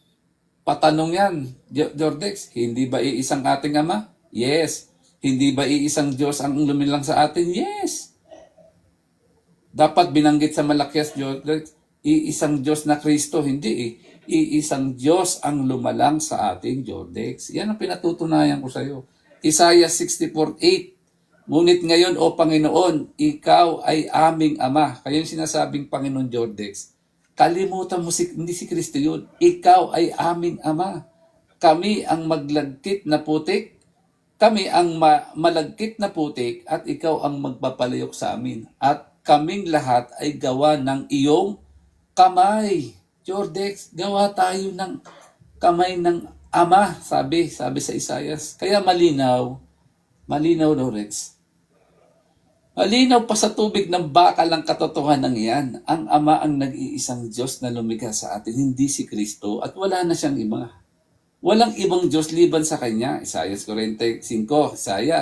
A: Patanong yan, Jordex, hindi ba iisang ating Ama? Yes. Hindi ba iisang Diyos ang lumilang sa atin? Yes. Dapat binanggit sa Malakias, Jordex, iisang Diyos na Kristo. Hindi iisang Diyos ang lumalang sa ating Jordex. Yan ang pinatutunayan ko sa iyo. Isaiah 64:8. Ngunit ngayon, O Panginoon, ikaw ay aming Ama. Kaya yung sinasabing Panginoon Jordex, kalimutan mo, hindi si Kristo yun. Ikaw ay aming Ama. Kami ang maglagkit na putik. Kami ang malagkit na putik at ikaw ang magpapalayok sa amin. At kaming lahat ay gawa ng iyong kamay. Jordex, gawa tayo ng kamay ng Ama, sabi sa Isaiah. Kaya malinaw Lorex. Malinaw pa sa tubig ng bakal ang katotohanan yan. Ang Ama ang nag-iisang Diyos na lumikha sa atin, hindi si Kristo, at wala na siyang iba. Walang ibang Diyos liban sa Kanya. Isaiah 45, Isaiah.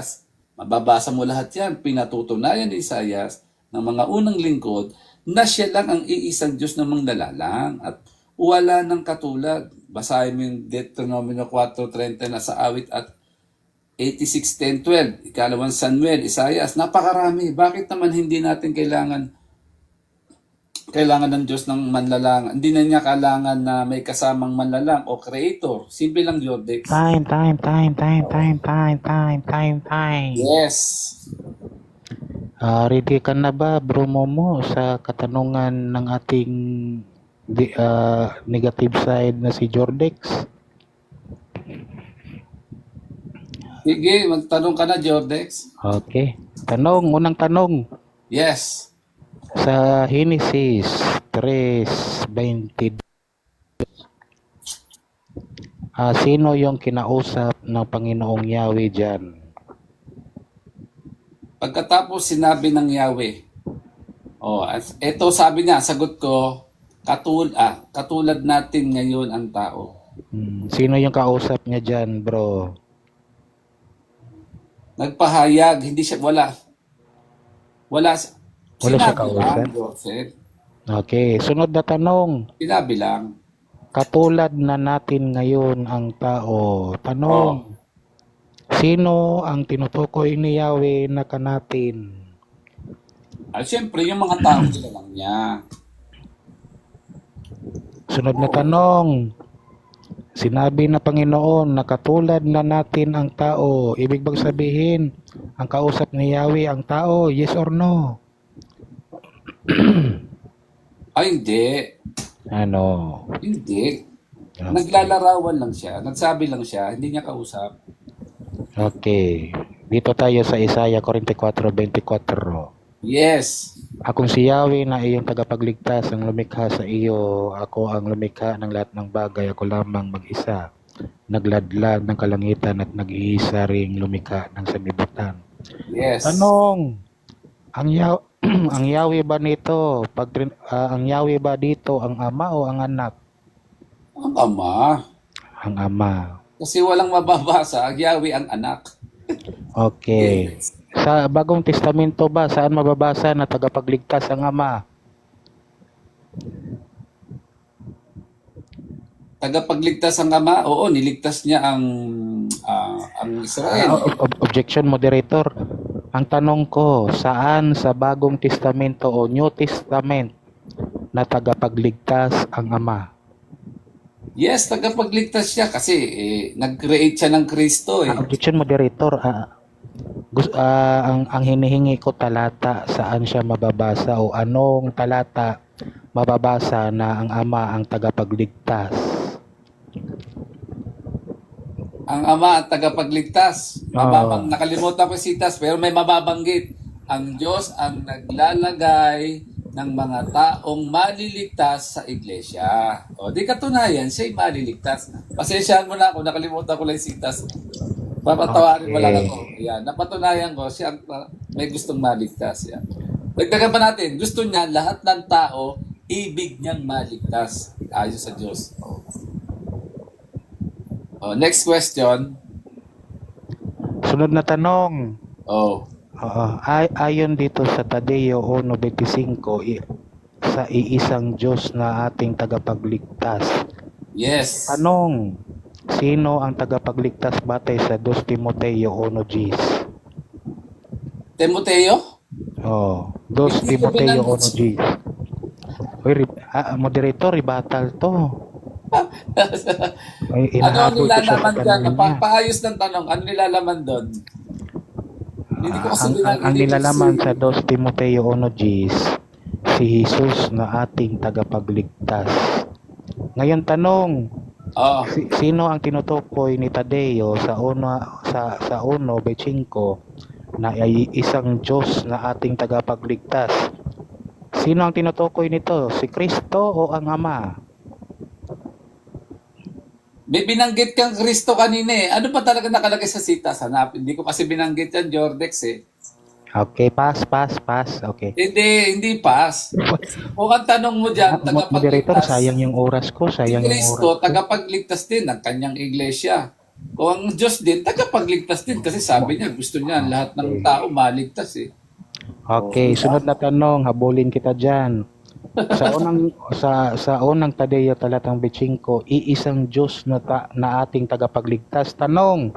A: Mababasa mo lahat yan. Pinatutunayan ni Isaiah ng mga unang lingkod na siya lang ang iisang Diyos na manglalalang at wala nang katulad. Basahin mo yung Deuteronomy 4:30 na sa awit at 86:10-12, ikalawang Samuel, Isaiah, napakarami. Bakit naman hindi natin kailangan ng Diyos ng manlalang? Hindi na niya kailangan na may kasamang manlalang o creator. Simple lang, Jordex.
B: Time.
A: Yes.
B: Ready ka na ba, bro Momo, sa katanungan ng ating negative side na si Jordex?
A: Sige, magtanong ka na, Jordex.
B: Okay. Unang tanong.
A: Yes.
B: Sa Genesis 3:20, sino yung kinausap ng Panginoong Yahweh dyan?
A: Pagkatapos sinabi ng Yahweh, ito sabi niya, sagot ko, katulad natin ngayon ang tao.
B: Sino yung kausap niya dyan, bro?
A: Nagpahayag, hindi siya, wala
B: Siya kausap? Okay, sunod na tanong.
A: Sinabi lang.
B: Katulad na natin ngayon ang tao. Tanong, sino ang tinutukoy ni Yahweh na kanatin?
A: Siyempre, yung mga tao nila lang niya.
B: Sunod na tanong, sinabi na Panginoon na katulad na natin ang tao. Ibig bang sabihin, ang kausap ni Yahweh ang tao? Yes or no?
A: Hindi.
B: Ano?
A: Hindi. Naglalarawan lang siya. Nagsabi lang siya. Hindi niya kausap.
B: Okay. Dito tayo sa Isaiah 44:24.
A: Yes.
B: Akong si Yahweh na iyong tagapagligtas ang lumikha sa iyo. Ako ang lumikha ng lahat ng bagay. Ako lamang mag-isa. Nagladlag ng kalangitan at nag-iisa ring lumikha ng sanlibutan.
A: Yes.
B: Tanong, ang Yahweh ba nito? Ang Yahweh ba dito ang Ama o ang Anak?
A: Ang Ama.
B: Ang Ama.
A: Kasi walang mababasa. Ang Yahweh ang anak.
B: Okay.
A: Yes.
B: Sa Bagong Testamento ba, saan mababasa na tagapagligtas ang Ama?
A: Tagapagligtas ang Ama? Oo, niligtas niya ang Israel.
B: Objection, moderator. Ang tanong ko, saan sa Bagong Testamento o New Testament na tagapagligtas ang Ama?
A: Yes, tagapagligtas siya kasi nag-create siya ng Kristo eh.
B: Objection, moderator. Ang hinihingi ko talata, saan siya mababasa o anong talata mababasa na ang Ama ang tagapagligtas?
A: Ang Ama at tagapagligtas. Nakalimutan ko si Sitas, pero may mababanggit. Ang Diyos ang naglalagay ng mga taong maliligtas sa iglesia. O, di katunayan, siya'y maliligtas. Pasensyahan mo na ako, nakalimutan ko lang si Sitas. Papatawarin mo lang ako. Yan, napatunayan ko, siya may gustong maligtas. Yan. Dagdagan pa natin, gusto niya lahat ng tao, ibig niyang maligtas. Ayon sa Diyos. Next question.
B: Sunod na tanong. Ayon dito sa Tadeo 1:25, sa iisang Diyos na ating tagapagligtas.
A: Yes.
B: Tanong, sino ang tagapagligtas batay sa 2 Timoteo 1:10?
A: Timoteo?
B: 2 Timoteo 1:10. Moderator, ribatal to. Ay,
A: Ano ang
B: inahabol ko siya sa
A: nilalaman dyan?
B: tanong niya.
A: Paayos ng tanong, ano nilalaman doon? Hindi ko kasi
B: Ang nilalaman sa 2 Timoteo 1:10, si Jesus na ating tagapagligtas. Ngayon tanong,
A: Oh,
B: sino ang tinutukoy ni Tadeo sa 1:5 na ay isang Diyos na ating tagapagligtas? Sino ang tinutukoy nito? Si Kristo o ang Ama?
A: may binanggit kang Kristo kanina eh. Ano ba talaga nakalagay sa sitas? Hanap. Hindi ko kasi binanggit yan, Jordex eh.
B: Okay, pass. Okay.
A: Hindi pass. Kung ang tanong mo dyan,
B: Moderator,
A: tagapagligtas.
B: sayang yung oras ko.
A: Si Kristo, tagapagligtas din ng kanyang iglesia. Kung ang Diyos din, tagapagligtas din. Kasi sabi niya, gusto niya lahat ng tao maligtas eh.
B: Okay, sunod na tanong, habulin kita diyan. Sa unang Tadeo talatang 25, iisang Diyos na ating tagapagligtas. Tanong,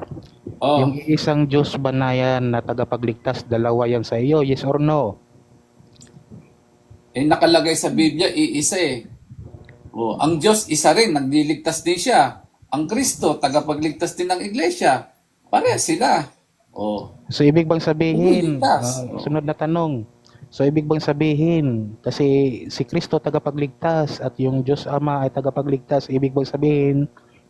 A: Oh,
B: yung iisang Diyos ba na yan na tagapagligtas, dalawa yan sa iyo, yes or no?
A: nakalagay sa Biblia, iisa eh. Oh, ang Diyos, isa rin, nagliligtas din siya. Ang Kristo, tagapagligtas din ng iglesia. Pareha sila. Oh,
B: So ibig bang sabihin,
A: Ligtas.
B: sunod na tanong, so ibig bang sabihin, kasi si Kristo tagapagligtas at yung Diyos Ama ay tagapagligtas, ibig bang sabihin,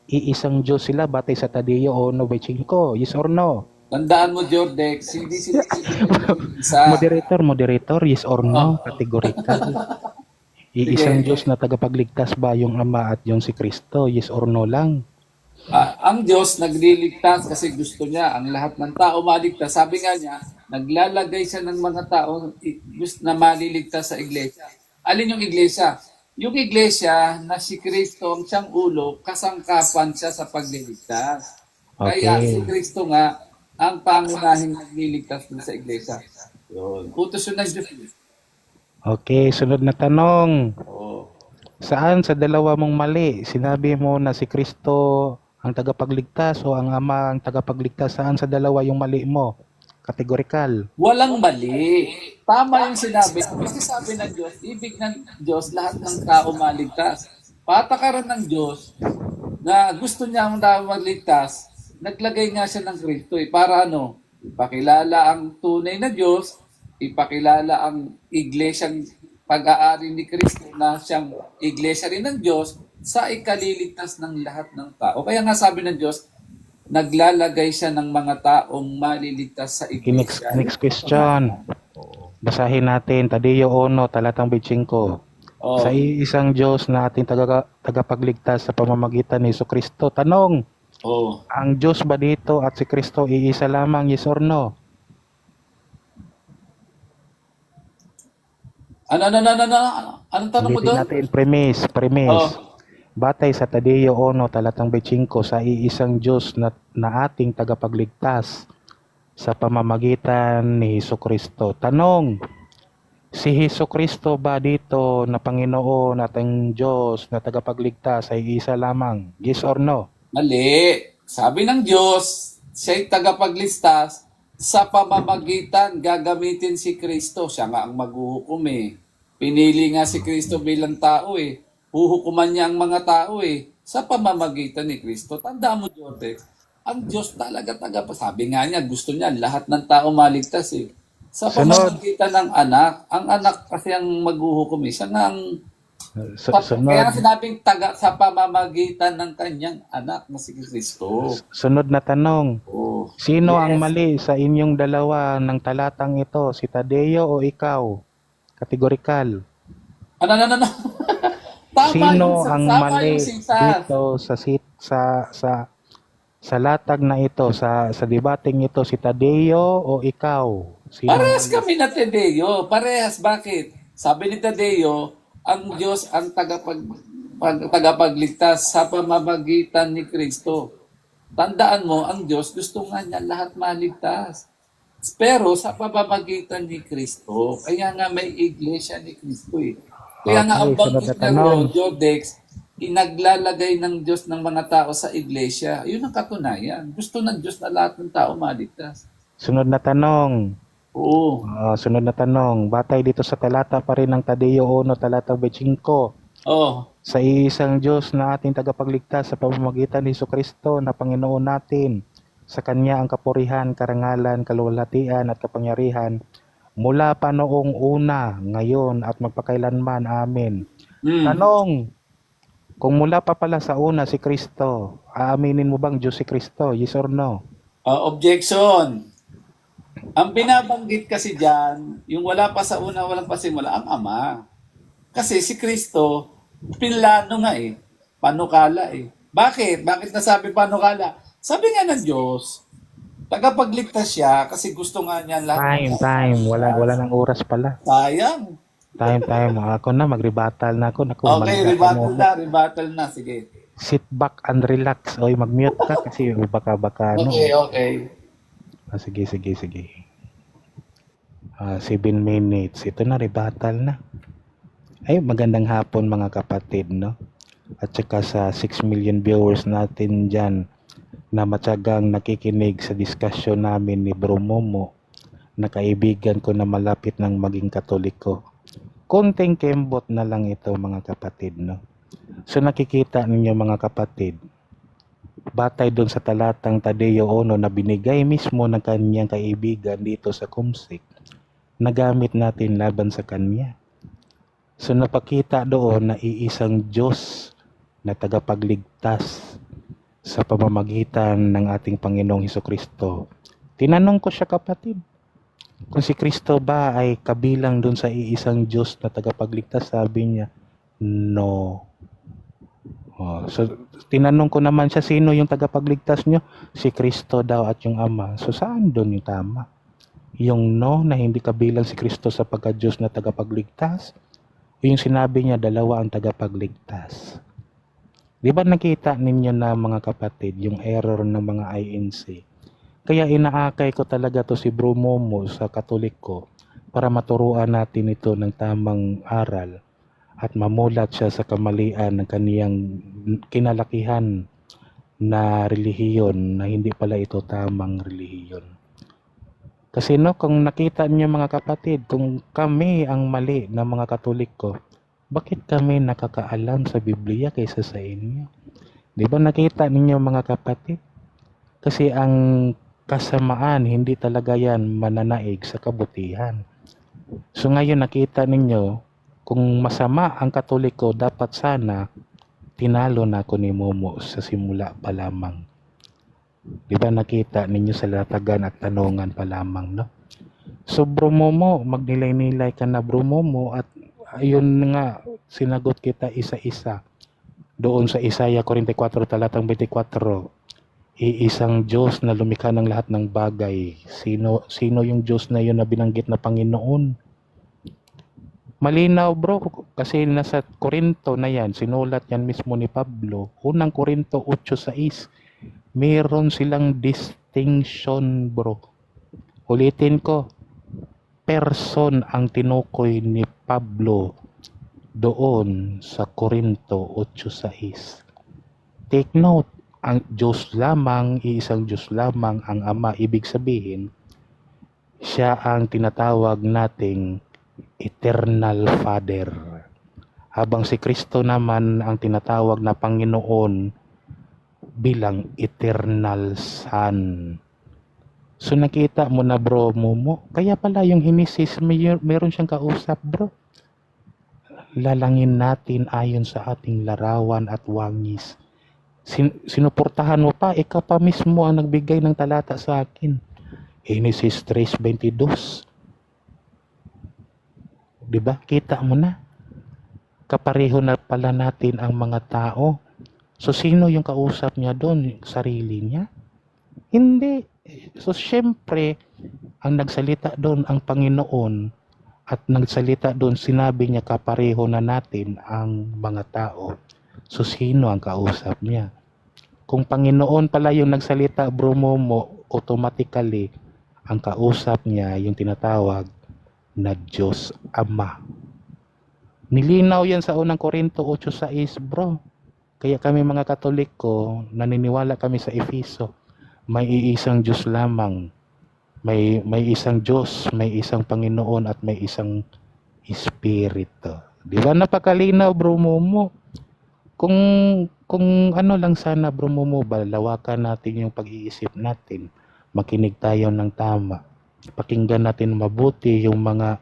B: iisang Diyos sila batay sa Tadeo 1:5, yes or no?
A: tandaan mo, Jordex, hindi sila isa.
B: Moderator, yes or no? Categorical. Iisang Diyos na tagapagligtas ba yung Ama at yung si Kristo? Yes or no lang?
A: Ang Diyos nagliligtas kasi gusto niya ang lahat ng tao maligtas. Sabi nga niya, naglalagay siya ng mga tao gusto na maliligtas sa iglesia. Alin yung iglesia? Yung iglesia na si Kristo ang siyang ulo, kasangkapan siya sa pagliligtas. Kaya
B: Okay.
A: si Kristo nga ang pangunahing nagliligtas din sa iglesia. Yun. Utos yun ng Diyos.
B: Okay, sunod na tanong.
A: Oh.
B: Saan sa dalawa mong mali? Sinabi mo na si Kristo ang tagapagligtas o ang Ama ang tagapagligtas. Saan sa dalawa yung mali mo? Kategorikal.
A: Walang mali. Tama yung sinabi. Kasi sabi ng Diyos, ibig ng Diyos, lahat ng tao maligtas. Patakaran ng Diyos na gusto niya ang tao maligtas, naglagay nga siya ng Kristo para ano, ipakilala ang tunay na Diyos, ipakilala ang iglesyang pag-aari ni Kristo na siyang iglesia rin ng Diyos sa ikaliligtas ng lahat ng tao. Kaya nga sabi ng Diyos, naglalagay siya ng mga taong maliligtas sa
B: Okay,
A: iglesia.
B: next question. Basahin natin, Tadeo 1, talatang 25.
A: Oh.
B: Sa isang Diyos na ating tagapagligtas sa pamamagitan ni Jesucristo. Tanong,
A: Oh.
B: ang Diyos ba dito at si Kristo iisa lamang, yes or no?
A: Anong tanong mo
B: Ulitin
A: doon?
B: natin, premise.
A: Oh.
B: Batay sa Tadeo 1, talatang 25, sa iisang Diyos na ating tagapagligtas sa pamamagitan ni Jesucristo. Tanong, si Jesucristo ba dito na Panginoon at ang Diyos na tagapagligtas ay isa lamang? Yes or no?
A: Mali. Sabi ng Diyos, siya'y tagapagligtas sa pamamagitan gagamitin si Kristo. Siya nga ang maghuhukom eh. Pinili nga si Kristo bilang tao eh. Huhukuman niya ang mga tao eh. Sa pamamagitan ni Kristo. Tandaan mo, Jorge, ang Diyos talaga sabi nga niya, gusto niya lahat ng tao maligtas eh. Sa pamamagitan ng anak, ang anak kasi ang maghuhukom eh. Siya nga ang kaya sinabing sa pamamagitan ng kanyang anak na si Kristo.
B: Sunod na tanong,
A: Oh.
B: sino
A: Yes.
B: ang mali sa inyong dalawa ng talatang ito? Si Tadeo o ikaw? Kategorikal.
A: Ano? Tama
B: Sino
A: yung-
B: ang
A: tama
B: mali
A: yung singsas.
B: dito sa latag na ito, sa debating ito, si Tadeo o ikaw? Sino ang
A: Parehas
B: mali?
A: kami na Tadeo. Parehas. Bakit? Sabi ni Tadeo, ang Diyos ang tagapagligtas sa pamamagitan ni Kristo. Tandaan mo, ang Diyos gusto nga niya lahat maligtas. Pero sa pamamagitan ni Kristo, kaya nga may iglesia ni Kristo eh. Kaya nga ang
B: Okay, sunod
A: banggit
B: na
A: niya
B: tanong.
A: ron, Jodex, inaglalagay ng Diyos ng mga tao sa iglesia. Yun ang katunayan. Gusto ng Diyos na lahat ng tao maligtas.
B: Sunod na tanong.
A: Oo.
B: Sunod na tanong. Batay dito sa talata pa rin ng Tadeo 1, talatang 25.
A: Oh,
B: Sa iisang Diyos na ating tagapagligtas sa pamamagitan ni Jesucristo na Panginoon natin. Sa Kanya ang kapurihan, karangalan, kaluwalhatian at kapangyarihan mula pa noong una, ngayon at magpakailanman. Amen. Tanong, kung mula pa pala sa una si Kristo, aaminin mo bang Diyos si Kristo? Yes or no?
A: Objection. Ang binabanggit kasi diyan, yung wala pa sa una, walang pasimula, ang Ama. Kasi si Kristo, pinlano nga eh. Panukala eh. Bakit? Bakit nasabi panukala? Sabi nga ng Diyos, tagapagligtas siya kasi gusto nga niya lahat.
B: Time. Wala nang oras pala.
A: Sayang.
B: Time. Ako na, mag-rebuttal na ako. Naku,
A: Okay, rebuttal na. Sige.
B: Sit back and relax. Oy, mag-mute ka kasi baka ano.
A: Okay.
B: Sige. 7 minutes. Ito na, rebuttal na. Ay, magandang hapon mga kapatid, no? At saka sa 6 million viewers natin dyan na matyagang nakikinig sa diskusyon namin ni Bro Momo, na kaibigan ko na malapit ng maging Katoliko. Konting kembot na lang ito mga kapatid, no? So nakikita ninyo mga kapatid, batay doon sa talatang Tadeo 1 na binigay mismo ng kanyang kaibigan dito sa Kumsik, nagamit natin laban sa kanya. So napakita doon na iisang Diyos na tagapagligtas sa pamamagitan ng ating Panginoong Hesukristo. Tinanong ko siya kapatid, kung si Kristo ba ay kabilang doon sa iisang Diyos na tagapagligtas, sabi niya, no. So tinanong ko naman siya, sino yung tagapagligtas niyo? Si Kristo daw at yung Ama. So saan doon yung tama? Yung no na hindi kabilang si Kristo sa pagka-Diyos na tagapagligtas? Yung sinabi niya, dalawa ang tagapagligtas. Di ba nakita ninyo na mga kapatid, yung error ng mga INC? Kaya inaakay ko talaga to si Bro Momo sa Katoliko para maturuan natin ito ng tamang aral at mamulat siya sa kamalian ng kaniyang kinalakihan na relihiyon na hindi pala ito tamang relihiyon. Kasi no, kung nakita niyo mga kapatid, kung kami ang mali na mga Katoliko, bakit kami nakakaalam sa Biblia kaysa sa inyo? Di ba nakita ninyo mga kapatid? Kasi ang kasamaan, hindi talaga yan mananaig sa kabutihan. So ngayon nakita ninyo, kung masama ang Katoliko, dapat sana tinalo na ako ni Momo sa simula pa lamang. Di ba nakita ninyo sa latagan at tanungan pa lamang, no? So Bro Momo, magnilay-nilay ka na Bro Momo, at ayun nga, sinagot kita isa-isa. Doon sa Isaiah 44 talatang 24, iisang Diyos na lumikha ng lahat ng bagay. Sino yung Diyos na yun na binanggit na Panginoon? Malinaw bro, kasi nasa Korinto na yan, sinulat yan mismo ni Pablo. Unang Korinto 8:6, meron silang distinction bro. Ulitin ko, person ang tinukoy ni Pablo doon sa Korinto 8:6. Take note, ang Diyos lamang, iisang Diyos lamang ang Ama. Ibig sabihin, siya ang tinatawag nating Eternal Father. Habang si Kristo naman ang tinatawag na Panginoon bilang Eternal Son. So nakita mo na bro Momo, kaya pala yung Genesis meron siyang kausap bro. Lalangin natin ayon sa ating larawan at wangis. Sinuportahan mo pa, ikaw pa mismo ang nagbigay ng talata sa akin. Genesis 3:22. Diba? Kita mo na. Kapareho na pala natin ang mga tao. So sino yung kausap niya doon? Sarili niya? Hindi. So syempre, ang nagsalita doon ang Panginoon, at nagsalita doon, sinabi niya kapareho na natin ang mga tao. So sino ang kausap niya? Kung Panginoon pala yung nagsalita, Bro Momo, automatically ang kausap niya yung tinatawag na Diyos Ama. Nilinaw yan sa unang Korinto 8:6 bro. Kaya kami mga Katoliko, naniniwala kami sa Efeso, may iisang Diyos lamang. May isang Diyos, may isang Panginoon at may isang Espiritu. Di ba napakalinaw, Bro Momo? Kung kung ano lang sana, Bro Momo, balawakan natin yung pag-iisip natin. Makinig tayo ng tama. Pakinggan natin mabuti yung mga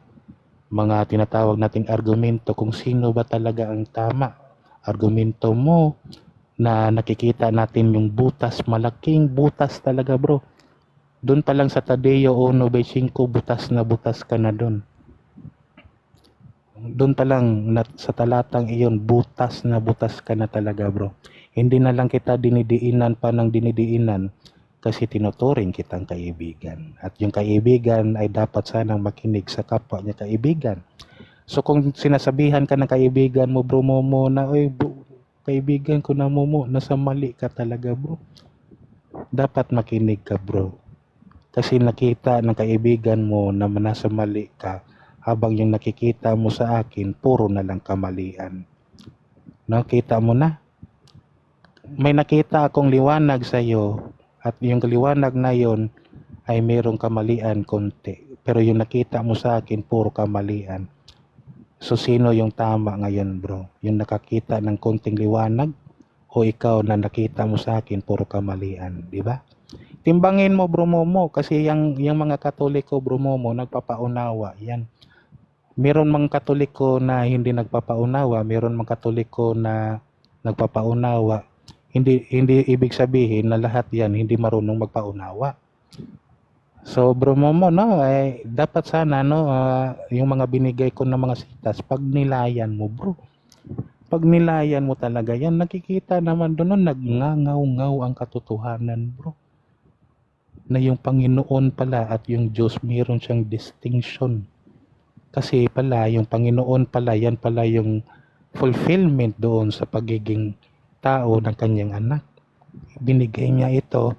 B: tinatawag nating argumento kung sino ba talaga ang tama. Argumento mo na nakikita natin yung butas, malaking butas talaga, bro. Doon pa lang sa Tadeo 1:5, butas ka na doon. Doon pa lang sa talatang iyon, butas ka na talaga, bro. Hindi na lang kita dinidiinan pa ng dinidiinan kasi tinuturing kitang kaibigan. At yung kaibigan ay dapat sanang makinig sa kapwa niya kaibigan. So kung sinasabihan ka ng kaibigan mo, Bro Momo, na oy, kaibigan ko na Momo, nasa mali ka talaga, bro. Dapat makinig ka, bro. Kasi nakita ng kaibigan mo na nasa mali ka, habang yung nakikita mo sa akin, puro na lang kamalian. Nakita mo na? May nakita akong liwanag sa iyo, at yung liwanag na yon ay mayroong kamalian konti. Pero yung nakita mo sa akin, puro kamalian. So sino yung tama ngayon, bro? Yung nakakita ng konting liwanag o ikaw na nakita mo sa akin puro kamalian, di ba? Timbangin mo, Bro Momo, kasi yung mga Katoliko, Bro Momo, nagpapaunawa. Yan. Meron mga Katoliko na hindi nagpapaunawa, meron mga Katoliko na nagpapaunawa. Hindi ibig sabihin na lahat yan hindi marunong magpaunawa. So Bro Momo, no, dapat sana, no, yung mga binigay ko na mga sitas, pag nilayan mo, bro. Pag nilayan mo talaga yan, nakikita naman doon, nagngangaw-ngaw ang katotohanan, bro. Na yung Panginoon pala at yung Diyos, mayroon siyang distinction. Kasi pala, yung Panginoon pala, yan pala yung fulfillment doon sa pagiging tao ng kanyang anak. Binigay niya ito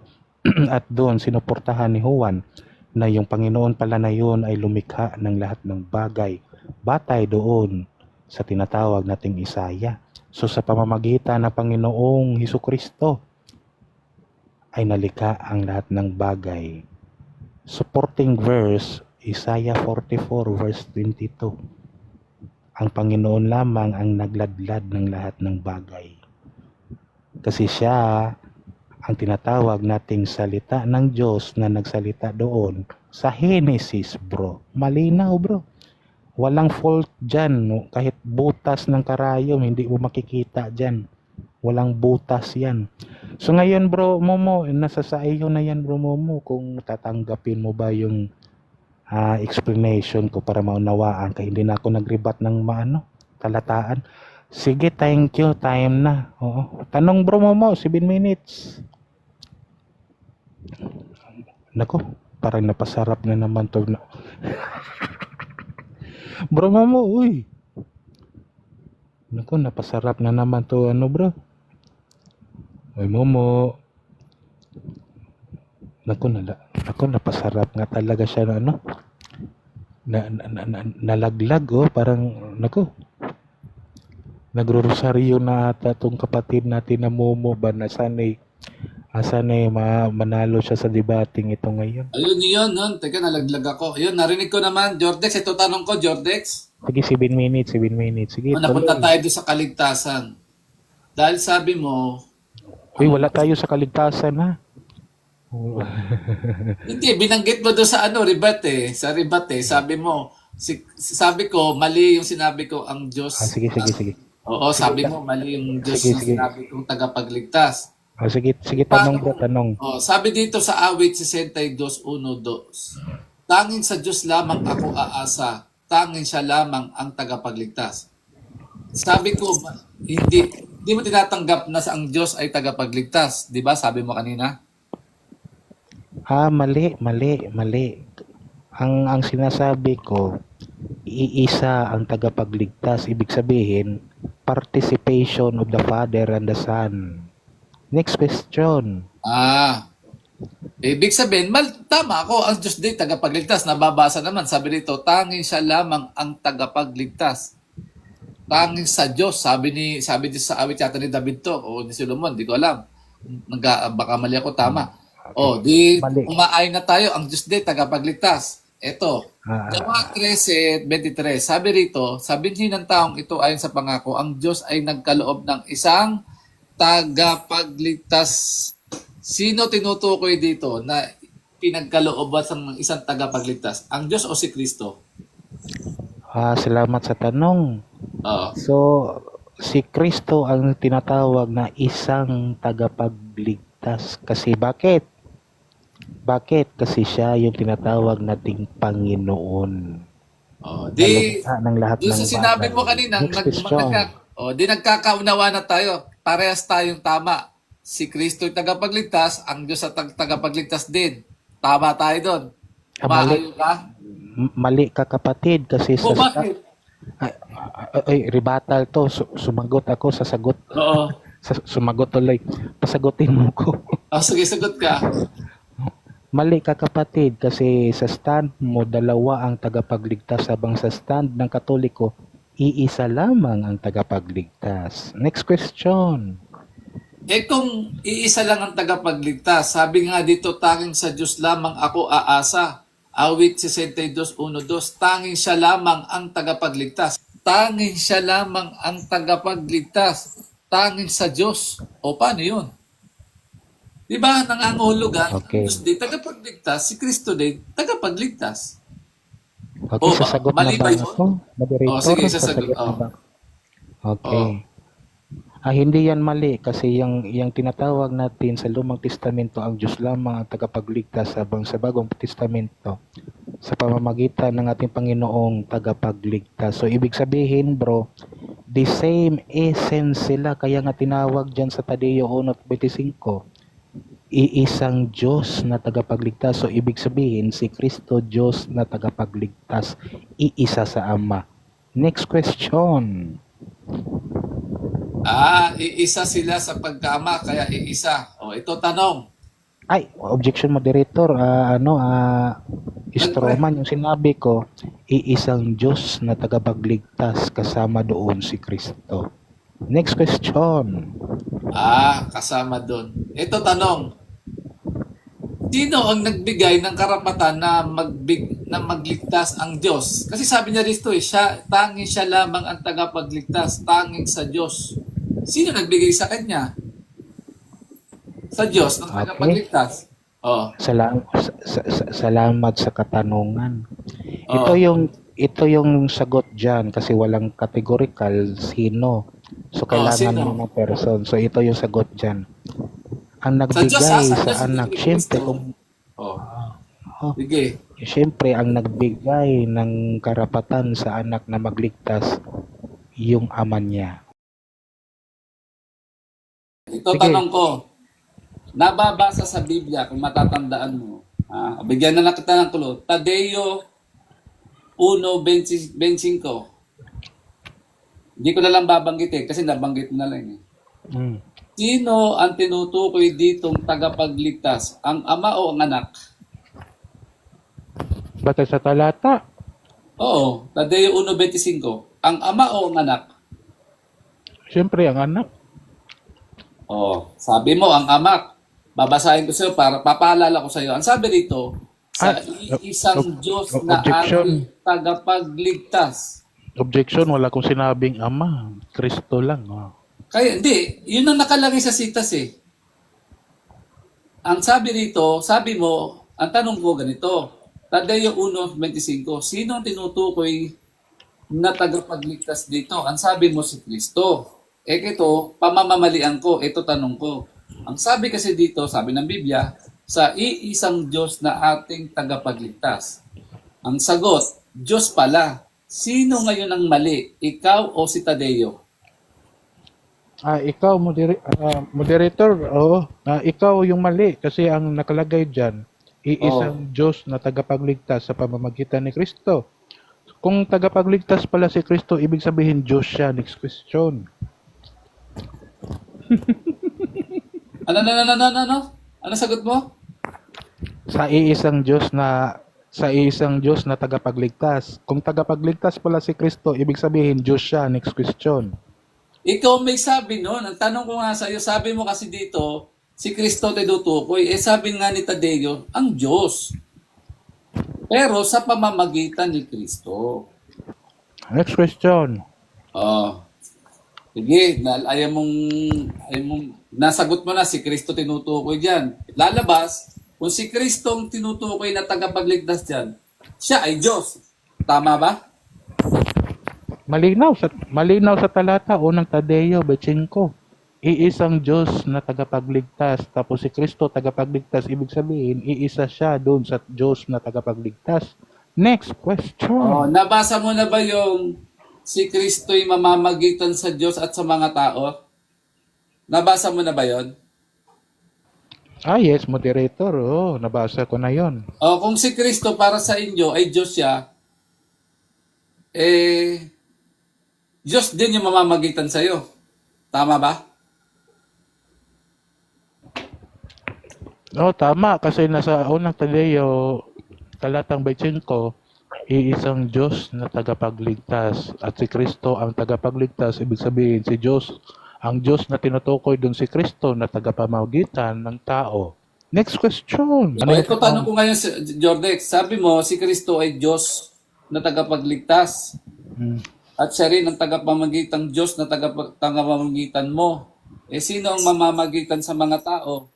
B: at doon sinuportahan ni Juan na yung Panginoon pala na yun ay lumikha ng lahat ng bagay. Batay doon sa tinatawag nating Isaya. So sa pamamagitan ng Panginoong Hesukristo ay nalikha ang lahat ng bagay. Supporting verse, Isaiah 44 verse 22. Ang Panginoon lamang ang nagladlad ng lahat ng bagay. Kasi siya ang tinatawag nating salita ng Diyos na nagsalita doon sa Genesis, bro. Malinaw, bro. Walang fault dyan. No? Kahit butas ng karayom, hindi mo makikita dyan. Walang butas yan. So ngayon, Bro Momo, nasa sa iyo na yan, Bro Momo, kung tatanggapin mo ba yung explanation ko para maunawaan ka. Hindi na ako nagribat ng talataan. Sige, thank you. Time na. Oo. Tanong, Bro Momo, 7 minutes. Nako, parang napasarap na naman to. Bro Momo, uy. Nako, napasarap na naman to, bro. Uy, Momo. Nako, napasarap nga talaga siya na nalaglag, parang, nako. Nagro-rosaryo na ata tong kapatid natin na Momo ba na sana'y manalo siya sa debating ito ngayon.
A: Ayun yun. Teka, nalaglag ako. Ayun, narinig ko naman. Jordex, ito tanong ko, Jordex.
B: Sige, 7 minutes. Sige,
A: Napunta tayo doon sa kaligtasan. Dahil sabi mo...
B: Uy, wala tayo sa kaligtasan, ha?
A: Hindi, binanggit mo doon sa rebate. Sa rebate, sabi mo, sabi ko, mali yung sinabi ko, ang Diyos.
B: Sige.
A: Oo, sabi mo, mali yung Diyos na sinabi kong tagapagligtas.
B: Sige, tanong bro, tanong.
A: Sabi dito sa awit 62:1-2, tanging sa Diyos lamang ako aasa, tanging siya lamang ang tagapagligtas. Sabi ko, hindi mo tinatanggap na ang Diyos ay tagapagligtas. Di ba? Sabi mo kanina.
B: Mali. Ang sinasabi ko, iisa ang tagapagligtas. Ibig sabihin, participation of the Father and the Son. Next question.
A: Ibig sabihin, tama ako, ang Diyos din tagapagligtas. Nababasa naman, sabi dito, tanging siya lamang ang tagapagligtas. Tanging sa Diyos, sabi dito sa awit yata ni David to, o ni Solomon, di ko alam. Baka mali ako, tama.
B: Okay.
A: Umaayon na tayo, ang Diyos din tagapagligtas. Ito,
B: Ah,
A: Gawa 13:23, sabi rito, sabihin ng taong ito ayon sa pangako, ang Diyos ay nagkaloob ng isang tagapagligtas. Sino tinutukoy dito na pinagkalooban ng isang tagapagligtas? Ang Diyos o si Kristo?
B: salamat sa tanong.
A: Oo.
B: So, si Kristo ang tinatawag na isang tagapagligtas. Kasi bakit? Bakit? Kasi siya yung tinatawag nating Panginoon.
A: Di,
B: Nalikha ng lahat
A: doon
B: ng
A: sa sinabi
B: bagay.
A: mo kanina,
B: Next question.
A: di nagkakaunawa na tayo. Parehas tayong tama. Si Kristo yung tagapagligtas, ang Diyos sa tagapagligtas din. Tama tayo doon.
B: Mali.
A: Maayo ka?
B: Mali ka kapatid kasi
A: O bakit?
B: rebuttal to. Sumagot ako sa sagot.
A: Oo.
B: Sumagot tuloy. Pasagutin mo ko.
A: Sige, sagot ka.
B: Mali ka kapatid kasi sa stand mo dalawa ang tagapagligtas habang sa stand ng Katoliko iisa lamang ang tagapagligtas. Next question.
A: Kung iisa lang ang tagapagligtas, sabi nga dito, tanging sa Diyos lamang ako aasa. Awit 62:1-2, tanging siya lamang ang tagapagligtas. Tanging siya lamang ang tagapagligtas. Tanging sa Diyos. O paano yun? Di ba nangangahulugan?
B: Okay.
A: Diyos din tagapagligtas, si Kristo din tagapagligtas.
B: Okay, sasagot na
A: mali
B: ba
A: ba yun?
B: ako? Moderator,
A: Sige, sasagot.
B: na ba? Okay. Hindi yan mali kasi yung tinatawag natin sa Lumang Testamento ang Diyos lamang ang tagapagligtas habang sa Bagong Testamento sa pamamagitan ng ating Panginoong tagapagligtas. So ibig sabihin bro, the same essence sila kaya nga tinawag dyan sa Tadeo 1:25 iisang Diyos na tagapagligtas. So ibig sabihin si Kristo Diyos na tagapagligtas, iisa sa Ama. Next question.
A: Iisa sila sa pagkama, kaya iisa. Ito tanong.
B: Ay, objection moderator, Stroman yung sinabi ko, iisang Diyos na tagapagligtas kasama doon si Kristo. Next question.
A: Kasama doon. Ito tanong. Sino ang nagbigay ng karapatan na magligtas ang Diyos? Kasi sabi niya rito, tanging siya lamang ang tagapagligtas, tanging sa Diyos. Sino nagbigay sa kanya? Sa Diyos ng tagapagligtas.
B: Salamat sa katanungan.
A: Oo.
B: Ito yung sagot diyan kasi walang categorical sino. So kailangan
A: sino?
B: mo ng person. So ito yung sagot diyan. Ang
A: Sa Diyos,
B: nagbigay
A: sa
B: sa
A: Diyos,
B: anak,
A: hindi
B: syempre
A: Kristo. Sige.
B: Siyempre, ang nagbigay ng karapatan sa anak na magligtas, yung ama niya.
A: Ito
B: Sige.
A: tanong ko. Nababasa sa Biblia, kung matatandaan mo. Bigyan na kita ng kulot. Tadeo 1:25. Hindi ko na lang babanggitin kasi nabanggit na lang. Sino ang tinutukoy ditong tagapagligtas? Ang ama o ang anak?
B: Batay sa talata,
A: Oo, Tadeo 1:25. Ang ama o ang anak?
B: siyempre ang anak.
A: Sabi mo ang ama. Babasahin ko sa'yo para papaalala ko sa'yo. Ang sabi dito, sa isang Diyos na
B: objection.
A: ating tagapagligtas.
B: Objection, wala kong sinabing ama. Kristo lang.
A: Kaya hindi, yun ang nakalagay sa sitas eh. Ang sabi rito, sabi mo, ang tanong ko ganito, Tadeo 1:25, sino ang tinutukoy na tagapagligtas dito? Ang sabi mo si Kristo. Ito, pamamamalian ko, ito tanong ko. Ang sabi kasi dito, sabi ng Biblia, sa iisang Diyos na ating tagapagligtas. Ang sagot, Diyos pala. Sino ngayon ang mali? Ikaw o si Tadeo?
B: Ikaw, moderator, ikaw yung mali kasi ang nakalagay dyan, iisang Diyos na tagapagligtas sa pamamagitan ni Kristo. Kung tagapagligtas pala si Kristo, ibig sabihin Diyos siya. Next question.
A: Ano? Ano sagot mo?
B: Sa iisang Diyos na tagapagligtas. Kung tagapagligtas pala si Kristo, ibig sabihin Diyos siya. Next question.
A: Ikaw may sabi nun. Ang tanong ko nga sa'yo, sabi mo kasi dito, si Kristo tinutukoy. Sabi nga ni Tadeo, ang Diyos. Pero sa pamamagitan ni Kristo.
B: Next question.
A: Oh, sige, ayaw mong, nasagot mo na, si Kristo tinutukoy dyan. Lalabas, kung si Kristo ang tinutukoy na tagapagligtas dyan, siya ay Diyos. Tama ba?
B: Malinaw sa talata, unang Tadeo 5. Iisang Diyos na tagapagligtas. Tapos si Kristo tagapagligtas, ibig sabihin, iisa siya doon sa Diyos na tagapagligtas. Next
A: Oh,
B: question.
A: nabasa mo na ba yung si Kristo'y mamamagitan sa Diyos at sa mga tao? Nabasa mo na ba yon?
B: Yes, moderator. Nabasa ko na yon.
A: O kung si Kristo para sa inyo ay Diyos siya, Diyos din yung mamamagitan sa iyo. Tama ba?
B: Tama. Kasi nasa unang Tadeo, talatang 25, iisang Diyos na tagapagligtas. At si Kristo ang tagapagligtas, ibig sabihin si Diyos, ang Diyos na tinutukoy doon si Kristo na tagapamagitan ng tao. Next question.
A: O ito tanong ko ngayon, Jordex. Sabi mo, si Kristo ay Diyos na tagapagligtas.
B: Hmm.
A: At siya rin ang tagapamagitang Diyos na tagapamagitan mo. Sino ang mamamagitan sa mga tao?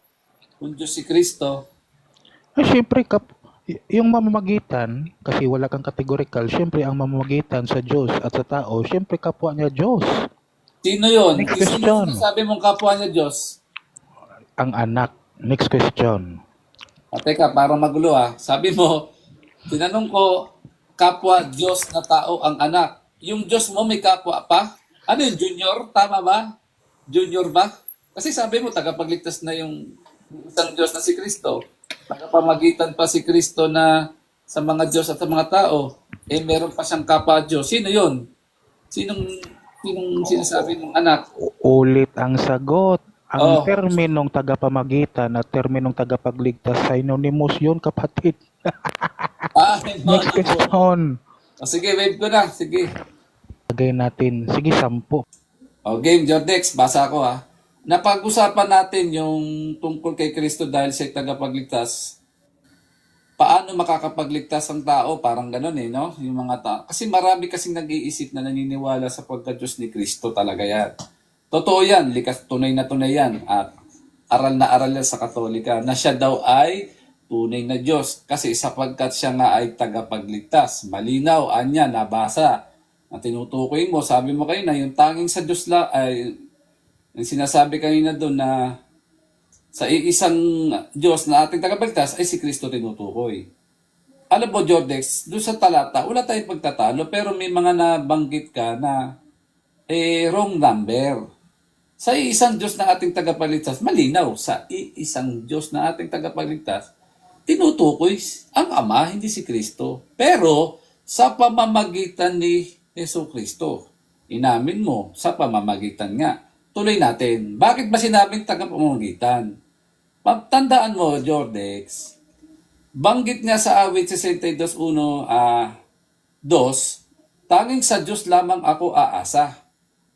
A: Kung Diyos si Kristo.
B: Siyempre, yung mamamagitan, kasi wala kang categorical, siyempre ang mamamagitan sa Diyos at sa tao, siyempre kapwa niya Diyos.
A: Sino yun?
B: Next
A: Sino
B: question.
A: sabi mong kapwa niya Diyos?
B: Ang anak. Next question.
A: Teka, para magulo Sabi mo, tinanong ko, kapwa Diyos na tao ang anak. Yung Diyos mo may kapwa pa? Ano yun, junior? Tama ba? Junior ba? Kasi sabi mo, tagapagligtas na yung isang Diyos na si Kristo. Tagapamagitan pa si Kristo na sa mga Diyos at sa mga tao. Meron pa siyang kapwa Diyos. Sino yun? Sinong sinasabi ng anak?
B: Ulit ang sagot. Ang
A: Oh.
B: terminong tagapamagitan at terminong tagapagligtas, synonymous yun, kapatid. Next question.
A: Sige, wave ko na. Sige.
B: Lagay natin. Sige, 10.
A: Game, Jordex, basa ko Napag-usapan natin yung tungkol kay Kristo dahil siya tagapagligtas. Paano makakapagligtas ang tao? Parang ganun no? Yung mga tao. Kasi marami kasing nag-iisip na naniniwala sa pagka-Diyos ni Kristo talaga yan. Totoo yan, tunay na tunay yan. At aral na aral yan sa Katolika na siya daw ay tunay na Diyos. Kasi sapagkat siya nga ay tagapagligtas. Malinaw, anya, nabasa. Na tinutukoy mo, sabi mo kayo na yung tanging sa Diyos ay yung sinasabi kanina doon na sa iisang Diyos na ating tagapagligtas ay si Kristo tinutukoy. Alam mo, Jordex, doon sa talata, wala tayong pagtatalo, pero may mga nabanggit ka na wrong number. Sa iisang Diyos na ating tagapagligtas, malinaw, sa iisang Diyos na ating tagapagligtas, tinutukoy ang Ama, hindi si Kristo. Pero sa pamamagitan ni Yesu Kristo, inamin mo, sa pamamagitan nga. Tuloy natin. Bakit ba sinabing tagapamamagitan? Pagtandaan mo, Jordex, banggit nga sa awit 62:1, 2, tanging sa Diyos lamang ako aasa.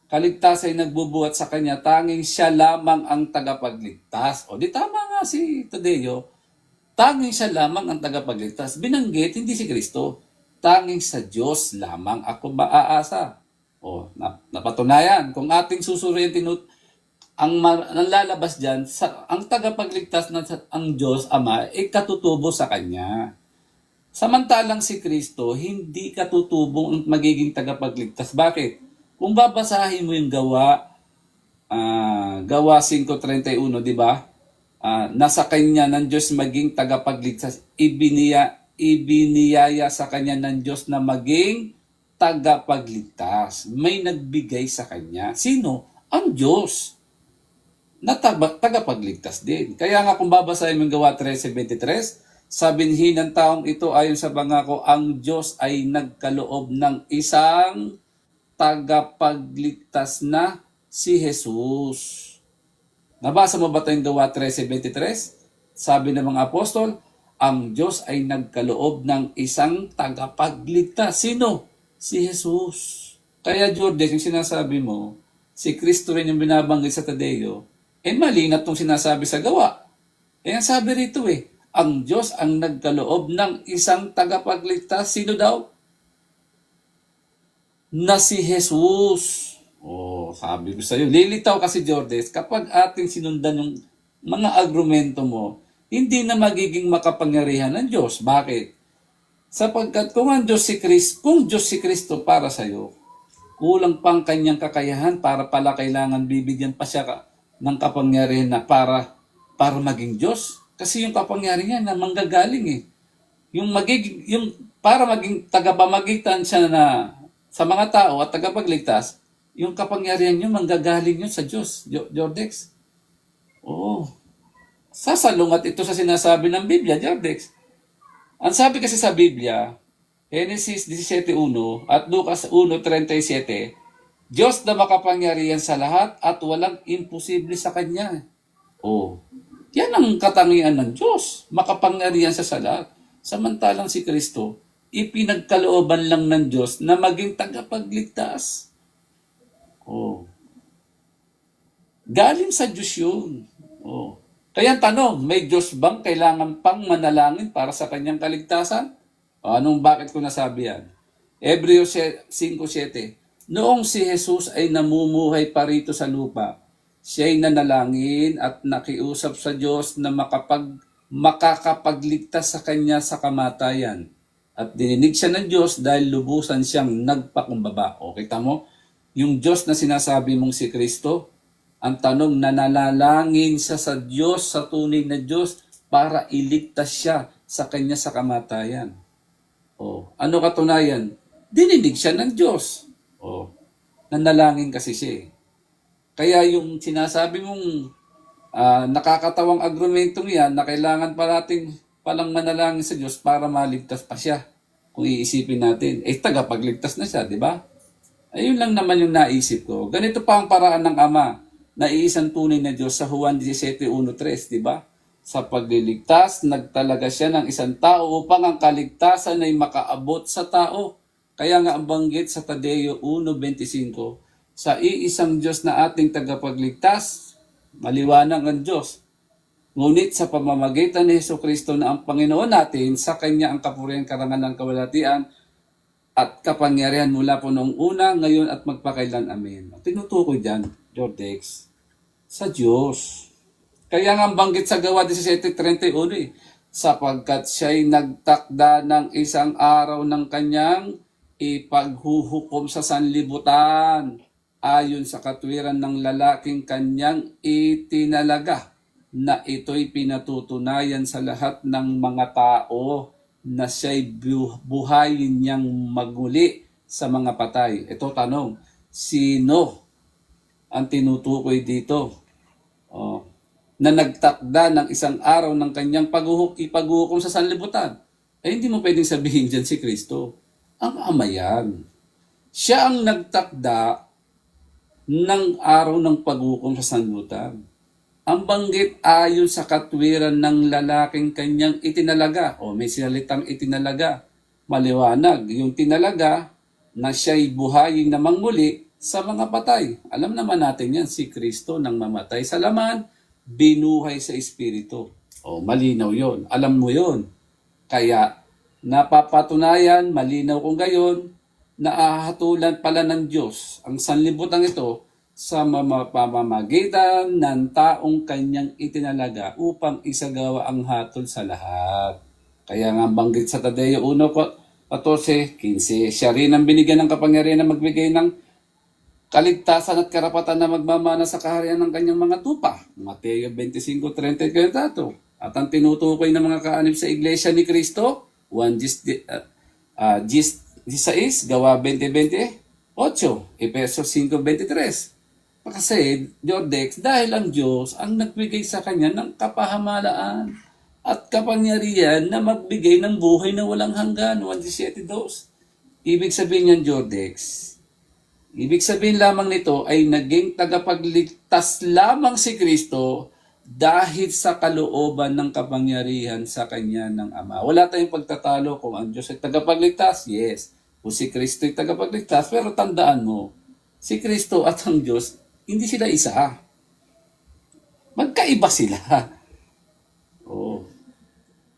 A: Kaligtas ay nagbubuhat sa Kanya, tanging siya lamang ang tagapagligtas. O di tama nga si Tadeo, tanging siya lamang ang tagapagligtas. Binanggit, hindi si Kristo. Tanging sa Diyos lamang ako maaasa. O, napatunayan. Kung ating susuriin, ang lalabas dyan, ang tagapagligtas na ang Diyos Ama, katutubo sa Kanya. Samantalang si Kristo, hindi katutubong ang magiging tagapagligtas. Bakit? Kung babasahin mo yung Gawa 5:31, di ba? Nasa Kanya ng Diyos maging tagapagligtas. Ibiniyaya sa Kanya ng Diyos na maging tagapagligtas. May nagbigay sa Kanya. Sino? Ang Diyos. Na tagapagligtas din. Kaya nga kung babasahin mo yung Gawa 13:23, sabinhin ng taong ito ayon sa pangako, ang Diyos ay nagkaloob ng isang tagapagligtas na si Jesus. Nabasa mo ba ito yung Gawa 13:23? Sabi ng mga apostol, ang Diyos ay nagkaloob ng isang tagapagligtas. Sino? Si Jesus. Kaya Jordan, yung sinasabi mo, si Kristo rin yung binabanggit sa Tadeo, mali na itong sinasabi sa Gawa. Ang sabi rito ang Diyos ang nagkaloob ng isang tagapagligtas. Sino daw? Na si Jesus. Oh, sabi ko sa'yo, lilitaw kasi Jordes, kapag ating sinundan yung mga argumento mo, hindi na magiging makapangyarihan ng Diyos. Bakit? Sapagkat kung ang Diyos si Kristo, kung Diyos si Kristo para sa'yo, kulang pang kanyang kakayahan para pala kailangan bibigyan pa siya ng kapangyarihan na para maging Diyos. Kasi yung kapangyarihan na manggagaling eh. Yung para maging tagapamagitan siya na sa mga tao at tagapagligtas, yung kapangyarihan yun, manggagaling yun sa Diyos, Jordex. Oo. Sasalungat ito sa sinasabi ng Biblia, Jordex. Ang sabi kasi sa Biblia, Genesis 17:1 at Lucas 1:37, Diyos na makapangyarihan sa lahat at walang imposible sa Kanya. Oh, yan ang katangian ng Diyos, makapangyarihan sa lahat. Samantalang si Kristo, ipinagkalooban lang ng Diyos na maging tagapagligtas. Oh. Galing sa Diyos yun. Oh. Kaya tanong, may Diyos bang kailangan pang manalangin para sa kanyang kaligtasan? Bakit ko nasabi yan? Hebreo 5:7. Noong si Jesus ay namumuhay pa rito sa lupa, siya'y nanalangin at nakiusap sa Diyos na makakapagligtas sa kanya sa kamatayan. At dininig siya ng Diyos dahil lubusan siyang nagpakumbaba. O, kita mo? Yung Diyos na sinasabi mong si Kristo, ang tanong, nanalangin siya sa Diyos, sa tunay na Diyos, para iligtas siya sa kanya sa kamatayan. O, ano katunayan? Dininig siya ng Diyos. O, nanalangin kasi siya eh. Kaya yung sinasabi mong nakakatawang argumentong yan na kailangan pa natin palang manalangin sa Diyos para maligtas pa siya. Kung iisipin natin, tagapagligtas na siya, di ba? Ayun lang naman yung naisip ko. Ganito pa ang paraan ng Ama na iisang tunay na Diyos sa Juan 17:1-3, di ba? Sa pagliligtas, nagtalaga siya ng isang tao upang ang kaligtasan ay makaabot sa tao. Kaya nga ang banggit sa Tadeo 1:25, sa iisang Diyos na ating tagapagligtas, maliwanag ang Diyos. Ngunit sa pamamagitan ni Jesucristo na ang Panginoon natin, sa Kanya ang kapurihan, karangalan, kawalhatian, at kapangyarihan mula po noong una, ngayon at magpakailan. Amen. Tinutukoy dyan, Jordex, sa Diyos. Kaya nga banggit sa Gawa 17:31 sapagkat siya'y nagtakda ng isang araw ng kanyang ipaghuhukom sa sanlibutan ayon sa katwiran ng lalaking kanyang itinalaga, na ito'y pinatutunayan sa lahat ng mga tao na siya'y buhayin niyang magmuli sa mga patay. Ito tanong, sino ang tinutukoy dito? Na nagtakda ng isang araw ng kanyang ipaghuhukom sa sanlibutan. Hindi mo pwedeng sabihin dyan si Kristo. Ang Ama yan. Siya ang nagtakda ng araw ng paghukom sa sanlibutan. Ang banggit ayon sa katwiran ng lalaking kanyang itinalaga. May sinalitang itinalaga. Maliwanag. Yung tinalaga na siya'y buhayin na mangmuli sa mga patay. Alam naman natin yan, si Kristo nang mamatay sa laman, binuhay sa Espiritu. Malinaw yon. Alam mo yon. Kaya napapatunayan, malinaw kung gayon, na ahatulan pala ng Diyos ang sanlibutan ito sa pamamagitan ng taong kanyang itinalaga upang isagawa ang hatol sa lahat. Kaya nga banggit sa Tadeo 1:14-15, siya rin ang binigyan ng kapangyarihan na magbigay ng kaligtasan at karapatan na magmamana sa kaharian ng kanyang mga tupa. Mateo 25:30. At ang tinutukoy ng mga kaanib sa Iglesia ni Kristo, 1:16, Gawa 20:28, Efesos 5:23. Kasi, Jordex, dahil ang Diyos ang nagbigay sa kanya ng kapahamalaan at kapangyarihan na magbigay ng buhay na walang hanggan, 1:17. Ibig sabihin niyan, Jordex, ibig sabihin lamang nito ay naging tagapagligtas lamang si Kristo dahil sa kalooban ng kapangyarihan sa kanya ng Ama. Wala tayong pagtatalo kung ang Diyos ay tagapagligtas. Yes, kung si Kristo ay tagapagligtas, pero tandaan mo, si Kristo at ang Diyos, hindi sila isa. Magkaiba sila.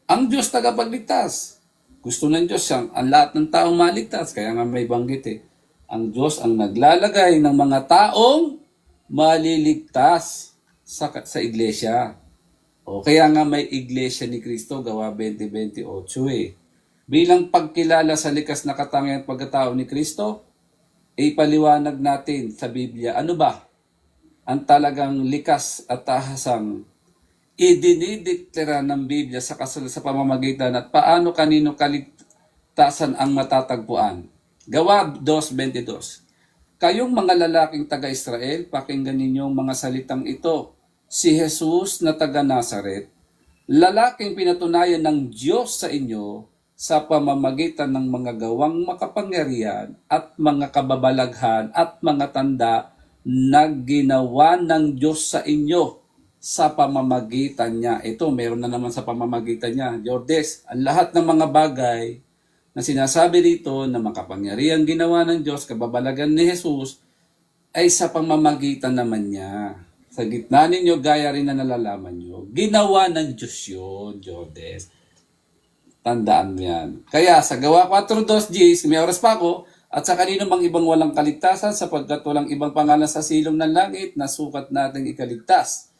A: ang Diyos tagapagligtas. Gusto ng Diyos ang lahat ng taong maligtas. Kaya nga may banggit ang Diyos ang naglalagay ng mga taong maliligtas sa iglesia. O kaya nga may iglesia ni Kristo, Gawa 20:28 Bilang pagkilala sa likas na katangian at pagkatao ni Kristo, ipaliwanag natin sa Biblia, ano ba ang talagang likas at tahasang idinideklara ng Biblia sa pamamagitan at paano kanino kaligtasan ang matatagpuan. Gawa 2:22 Kayong mga lalaking taga-Israel, pakinggan ninyong mga salitang ito. Si Jesus na taga-Nazaret, lalaking pinatunayan ng Diyos sa inyo sa pamamagitan ng mga gawang makapangyarihan at mga kababalaghan at mga tanda na ginawa ng Diyos sa inyo sa pamamagitan niya. Ito, meron na naman sa pamamagitan niya. Jordes, ang lahat ng mga bagay na sinasabi dito na makapangyarihan ginawa ng Diyos, kababalagan ni Jesus, ay sa pamamagitan naman niya. Sa gitna ninyo, gaya rin na nalalaman nyo, ginawa ng Diyos yun, Jordes. Tandaan mo yan. Kaya sa Gawa 4:2, may oras pa ako, at sa kanino mang ibang walang kaligtasan, sapagkat walang ibang pangalan sa silong ng langit na sukat nating ikaligtas.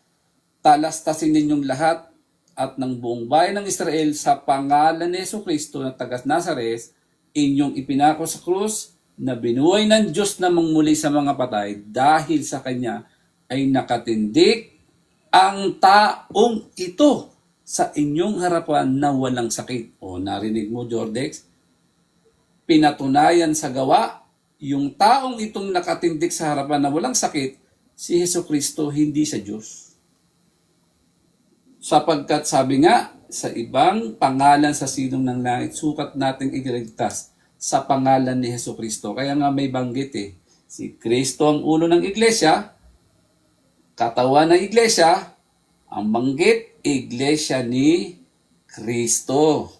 A: Talastasin ninyong lahat at ng buong bayan ng Israel sa pangalan ni Jesucristo na taga-Nazaret, inyong ipinako sa krus, na binuhay ng Diyos na muli sa mga patay, dahil sa Kanya ay nakatindig ang taong ito sa inyong harapan na walang sakit. O narinig mo, Jordex? Pinatunayan sa gawa, yung taong itong nakatindig sa harapan na walang sakit, si Jesucristo, hindi sa Diyos. Sapagkat sabi nga, sa ibang pangalan sa silong ng langit, sukat nating iligtas sa pangalan ni Jesucristo. Kaya nga may banggit si Kristo ang ulo ng iglesia, katawan ng iglesia, ang banggit, iglesia ni Kristo.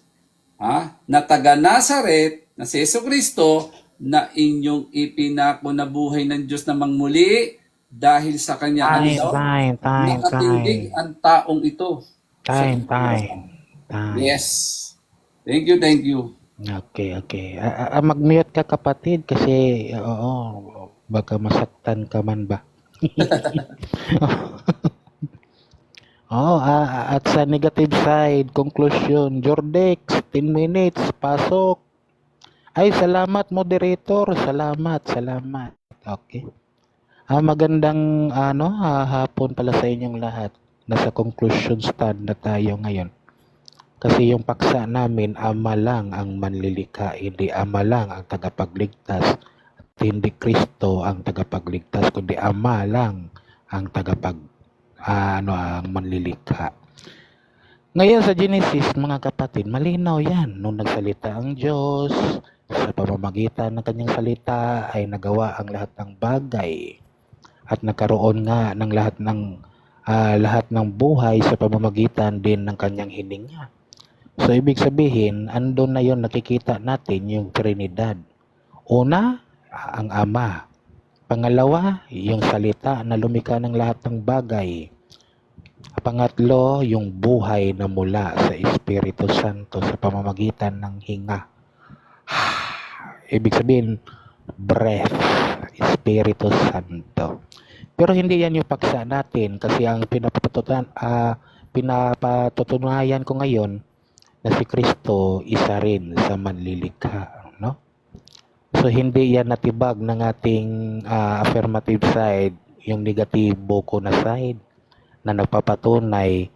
A: Na taga-Nazaret, na si Jesucristo, na inyong ipinako na buhay ng Diyos na mangmuli, dahil sa Kanya, nakatindig ang taong ito.
B: Time.
A: Yes. Thank you.
B: Okay. Mag-mute ka, kapatid, kasi, baka masaktan ka man ba? At sa negative side, conclusion, Jordex, 10 minutes, pasok. Ay, salamat, moderator. Salamat. Okay. Magandang hapon pala sa inyong lahat. Nasa conclusion stand na tayo ngayon. Kasi yung paksa namin, Ama lang ang manlilikha, hindi Ama lang ang tagapagligtas. At hindi Kristo ang tagapagligtas, kundi Ama lang ang ang manlilikha. Ngayon sa Genesis, mga kapatid, malinaw yan. Nung nagsalita ang Diyos, sa pamamagitan ng kanyang salita ay nagawa ang lahat ng bagay. At nagkaroon nga ng lahat ng buhay sa pamamagitan din ng kanyang hininga. So, ibig sabihin, andun na yon, nakikita natin yung Trinidad. Una, ang Ama. Pangalawa, yung salita na lumikha ng lahat ng bagay. Pangatlo, yung buhay na mula sa Espiritu Santo sa pamamagitan ng hinga. Ibig sabihin, breath, Espiritu Santo. Pero hindi yan yung paksa natin, kasi ang pinapatutunayan ko ngayon na si Kristo isa rin sa manlilikha, no? So hindi yan natibag ng ating affirmative side, yung negatibo ko na side, na nagpapatunay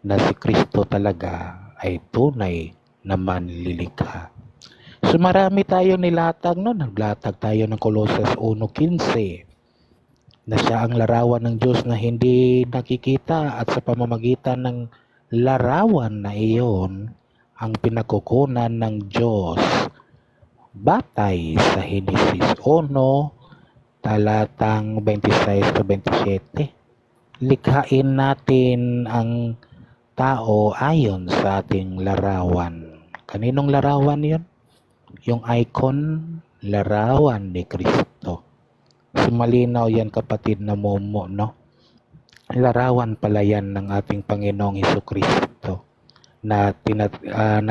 B: na si Kristo talaga ay tunay na manlilikha. So marami tayo nilatag, no? Naglatag tayo ng Colossus 1:15 na siya ang larawan ng Diyos na hindi nakikita, at sa pamamagitan ng larawan na iyon ang pinakukunan ng Diyos batay sa Genesis 1 talatang 26-27. Likhain natin ang tao ayon sa ating larawan. Kaninong larawan yon? Yung icon, larawan ni Kristo. So malinaw yan, kapatid na Momo, no? Larawan pala yan ng ating Panginoong Hesukristo na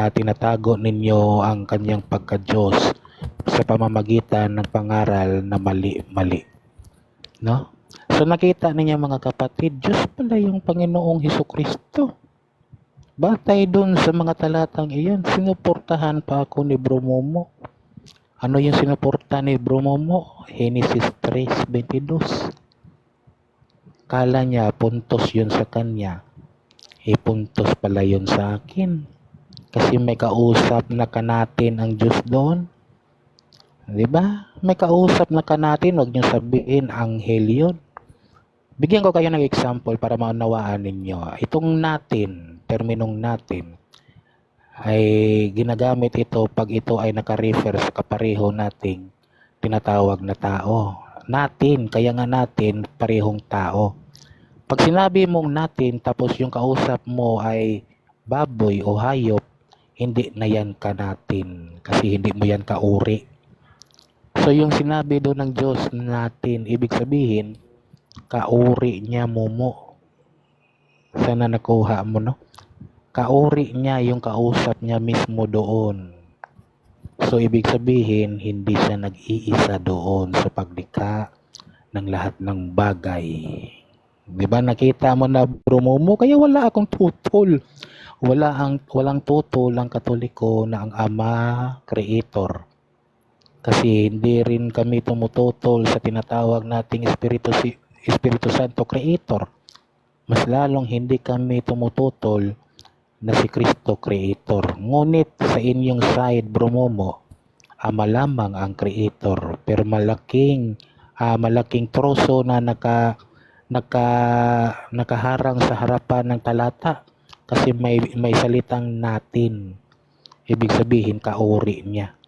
B: tinatago ninyo ang kanyang pagka-Diyos sa pamamagitan ng pangaral na mali-mali. No? So nakita ninyo mga kapatid, Diyos pala yung Panginoong Hesukristo. Batay dun sa mga talatang iyon, sinuportahan pa ako ni Bro Momo. Ano yung sinuporta ni Bro Momo? Genesis 3:22. Kala niya puntos yun sa kanya. Puntos pala yun sa akin. Kasi may kausap na kanatin ang Diyos doon. Di ba? May kausap na kanatin, huwag niyo sabihin anghel yun. Bigyan ko kayo ng example para maunawaan ninyo. Itong natin, terminong natin, ay ginagamit ito pag ito ay naka-refer sa kapareho nating tinatawag na tao. Natin, kaya nga natin, parehong tao. Pag sinabi mong natin tapos yung kausap mo ay baboy o hayop, hindi na yan ka natin kasi hindi mo yan kauri. So yung sinabi doon ng Diyos natin, ibig sabihin, kauri niya Momo. Sana nakuha mo, no? Kauri niya yung kausap niya mismo doon. So ibig sabihin, hindi siya nag-iisa doon sa paglikha ng lahat ng bagay. Di ba nakita mo na Bro Momo? Kaya wala akong tutol. Walang tutol ang Katoliko na ang Ama, Creator. Kasi hindi rin kami tumututol sa tinatawag nating Espiritu Santo, Creator. Mas lalong hindi kami tumututol na si Kristo, Creator. Ngunit sa inyong side, Bro Momo, Ama lamang ang Creator. Pero malaking troso na nakaharang sa harapan ng talata kasi may salitang natin. Ibig sabihin kauri niya.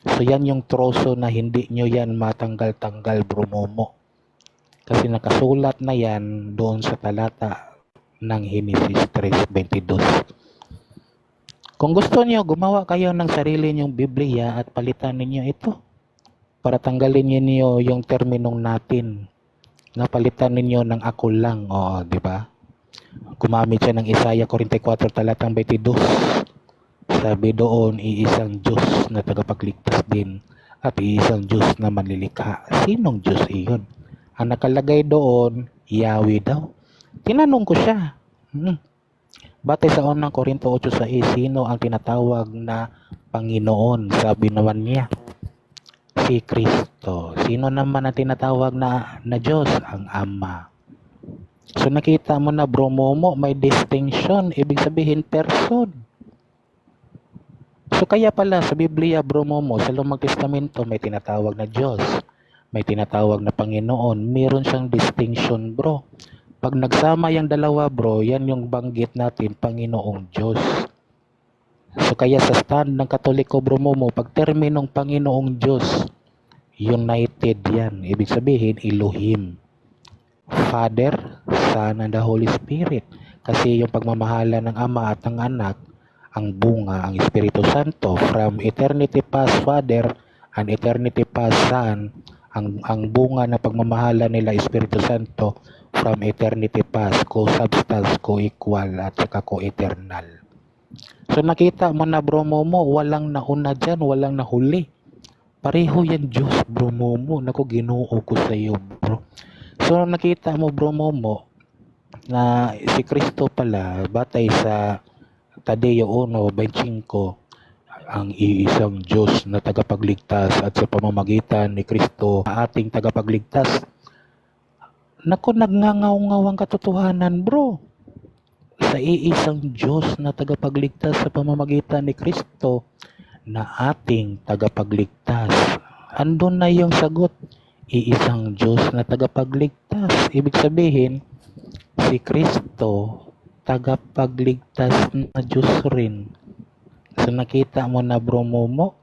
B: So yan yung troso na hindi nyo yan matanggal-tanggal Bro Momo. Kasi nakasulat na yan doon sa talata ng Genesis 3:22. Kung gusto niyo, gumawa kayo ng sarili niyong Biblia at palitan ninyo ito para tanggalin niyo yung terminong natin. Napalitan ninyo ng ako lang, di ba? Gumamit siya ng Isaiah 44 talatang 22. Sabi doon, iisang Diyos na tagapagligtas din at iisang Diyos na manlilikha. Sinong Diyos iyon? Ang nakalagay doon, Yahweh daw. Tinanong ko siya. Batay sa unang Korinto 8:6, sino ang tinatawag na Panginoon? Sabi naman niya, si Kristo. Sino naman ang tinatawag na Diyos? Ang Ama. So nakita mo na Bro Momo, may distinction. Ibig sabihin person. So kaya pala sa Biblia Bro Momo, sa Lumang Testamento may tinatawag na Diyos. May tinatawag na Panginoon. Meron siyang distinction bro. Pag nagsama yung dalawa bro, yan yung banggit natin, Panginoong Diyos. So kaya sa stand ng Katoliko Bro Momo, pag terminong Panginoong Diyos, united yan. Ibig sabihin, Elohim. Father, Son, and the Holy Spirit. Kasi yung pagmamahala ng Ama at ng Anak, ang bunga, ang Espiritu Santo, from eternity past Father and eternity past Son, ang bunga na pagmamahala nila Espiritu Santo from eternity past, co-substance, co-equal, at saka co-eternal. So nakita mo na Bro Momo, walang nauna dyan, walang nahuli. Pareho yan Diyos Bro Momo. Naku, ginoo ko sa iyo bro. So nakita mo Bro Momo na si Kristo pala batay sa Tadeo 1:25 ang iisang Diyos na tagapagligtas at sa pamamagitan ni Kristo ating tagapagligtas. Naku, nagngangaw-ngaw ang katotohanan bro. Sa iisang Diyos na tagapagligtas sa pamamagitan ni Kristo na ating tagapagligtas. Andun na yung sagot. Iisang Diyos na tagapagligtas. Ibig sabihin, si Kristo tagapagligtas na Diyos rin. So nakita mo na Bro Momo,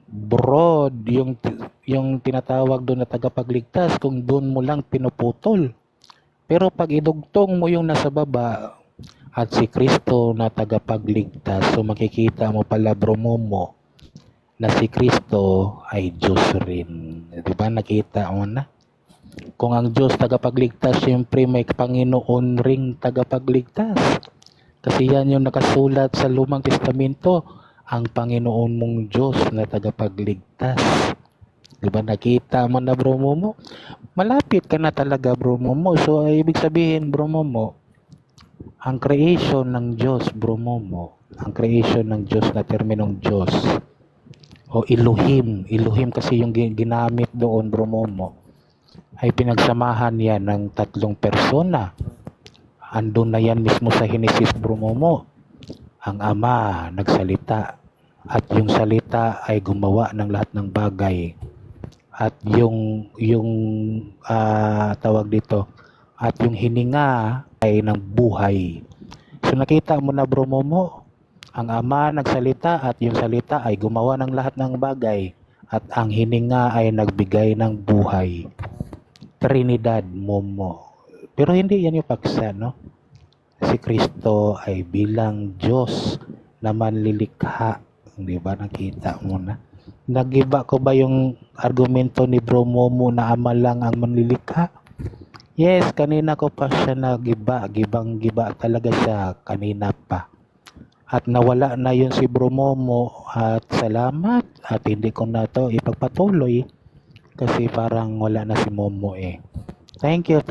B: broad yung tinatawag doon na tagapagligtas kung doon mo lang pinuputol. Pero pag idugtong mo yung nasa baba at si Kristo na tagapagligtas, so makikita mo pala Bro Momo na si Kristo ay Diyos rin. Di ba nakita mo na? Kung ang Diyos tagapagligtas, siyempre may Panginoon ring tagapagligtas. Kasi yan yung nakasulat sa Lumang Testamento, ang Panginoon mong Diyos na tagapagligtas. Di ba nakita mo na, Bro Momo? Malapit ka na talaga, Bro Momo. So, ibig sabihin, Bro Momo, ang creation ng Diyos, Bro Momo, ang creation ng Diyos na terminong Diyos, o Elohim, Elohim kasi yung ginamit doon, Bro Momo, ay pinagsamahan yan ng tatlong persona. Andun na yan mismo sa Genesis, Bro Momo. Ang Ama nagsalita at yung salita ay gumawa ng lahat ng bagay. At yung tawag dito, at yung hininga ay ng buhay. So nakita mo na, Bro Momo, ang Ama nagsalita at yung salita ay gumawa ng lahat ng bagay. At ang hininga ay nagbigay ng buhay. Trinidad, Momo. Pero hindi yan yung paksa, no? Si Kristo ay bilang Diyos na manlilikha. Di ba? Nakita mo na. Nagiba ko ba yung argumento ni Bro Momo na Ama lang ang manlilikha? Yes, kanina ko pa siya nagiba. Gibang-giba talaga siya kanina pa. At nawala na yun si Bro Momo. At salamat. At hindi ko na to ipagpatuloy. Kasi parang wala na si Momo eh. Thank you.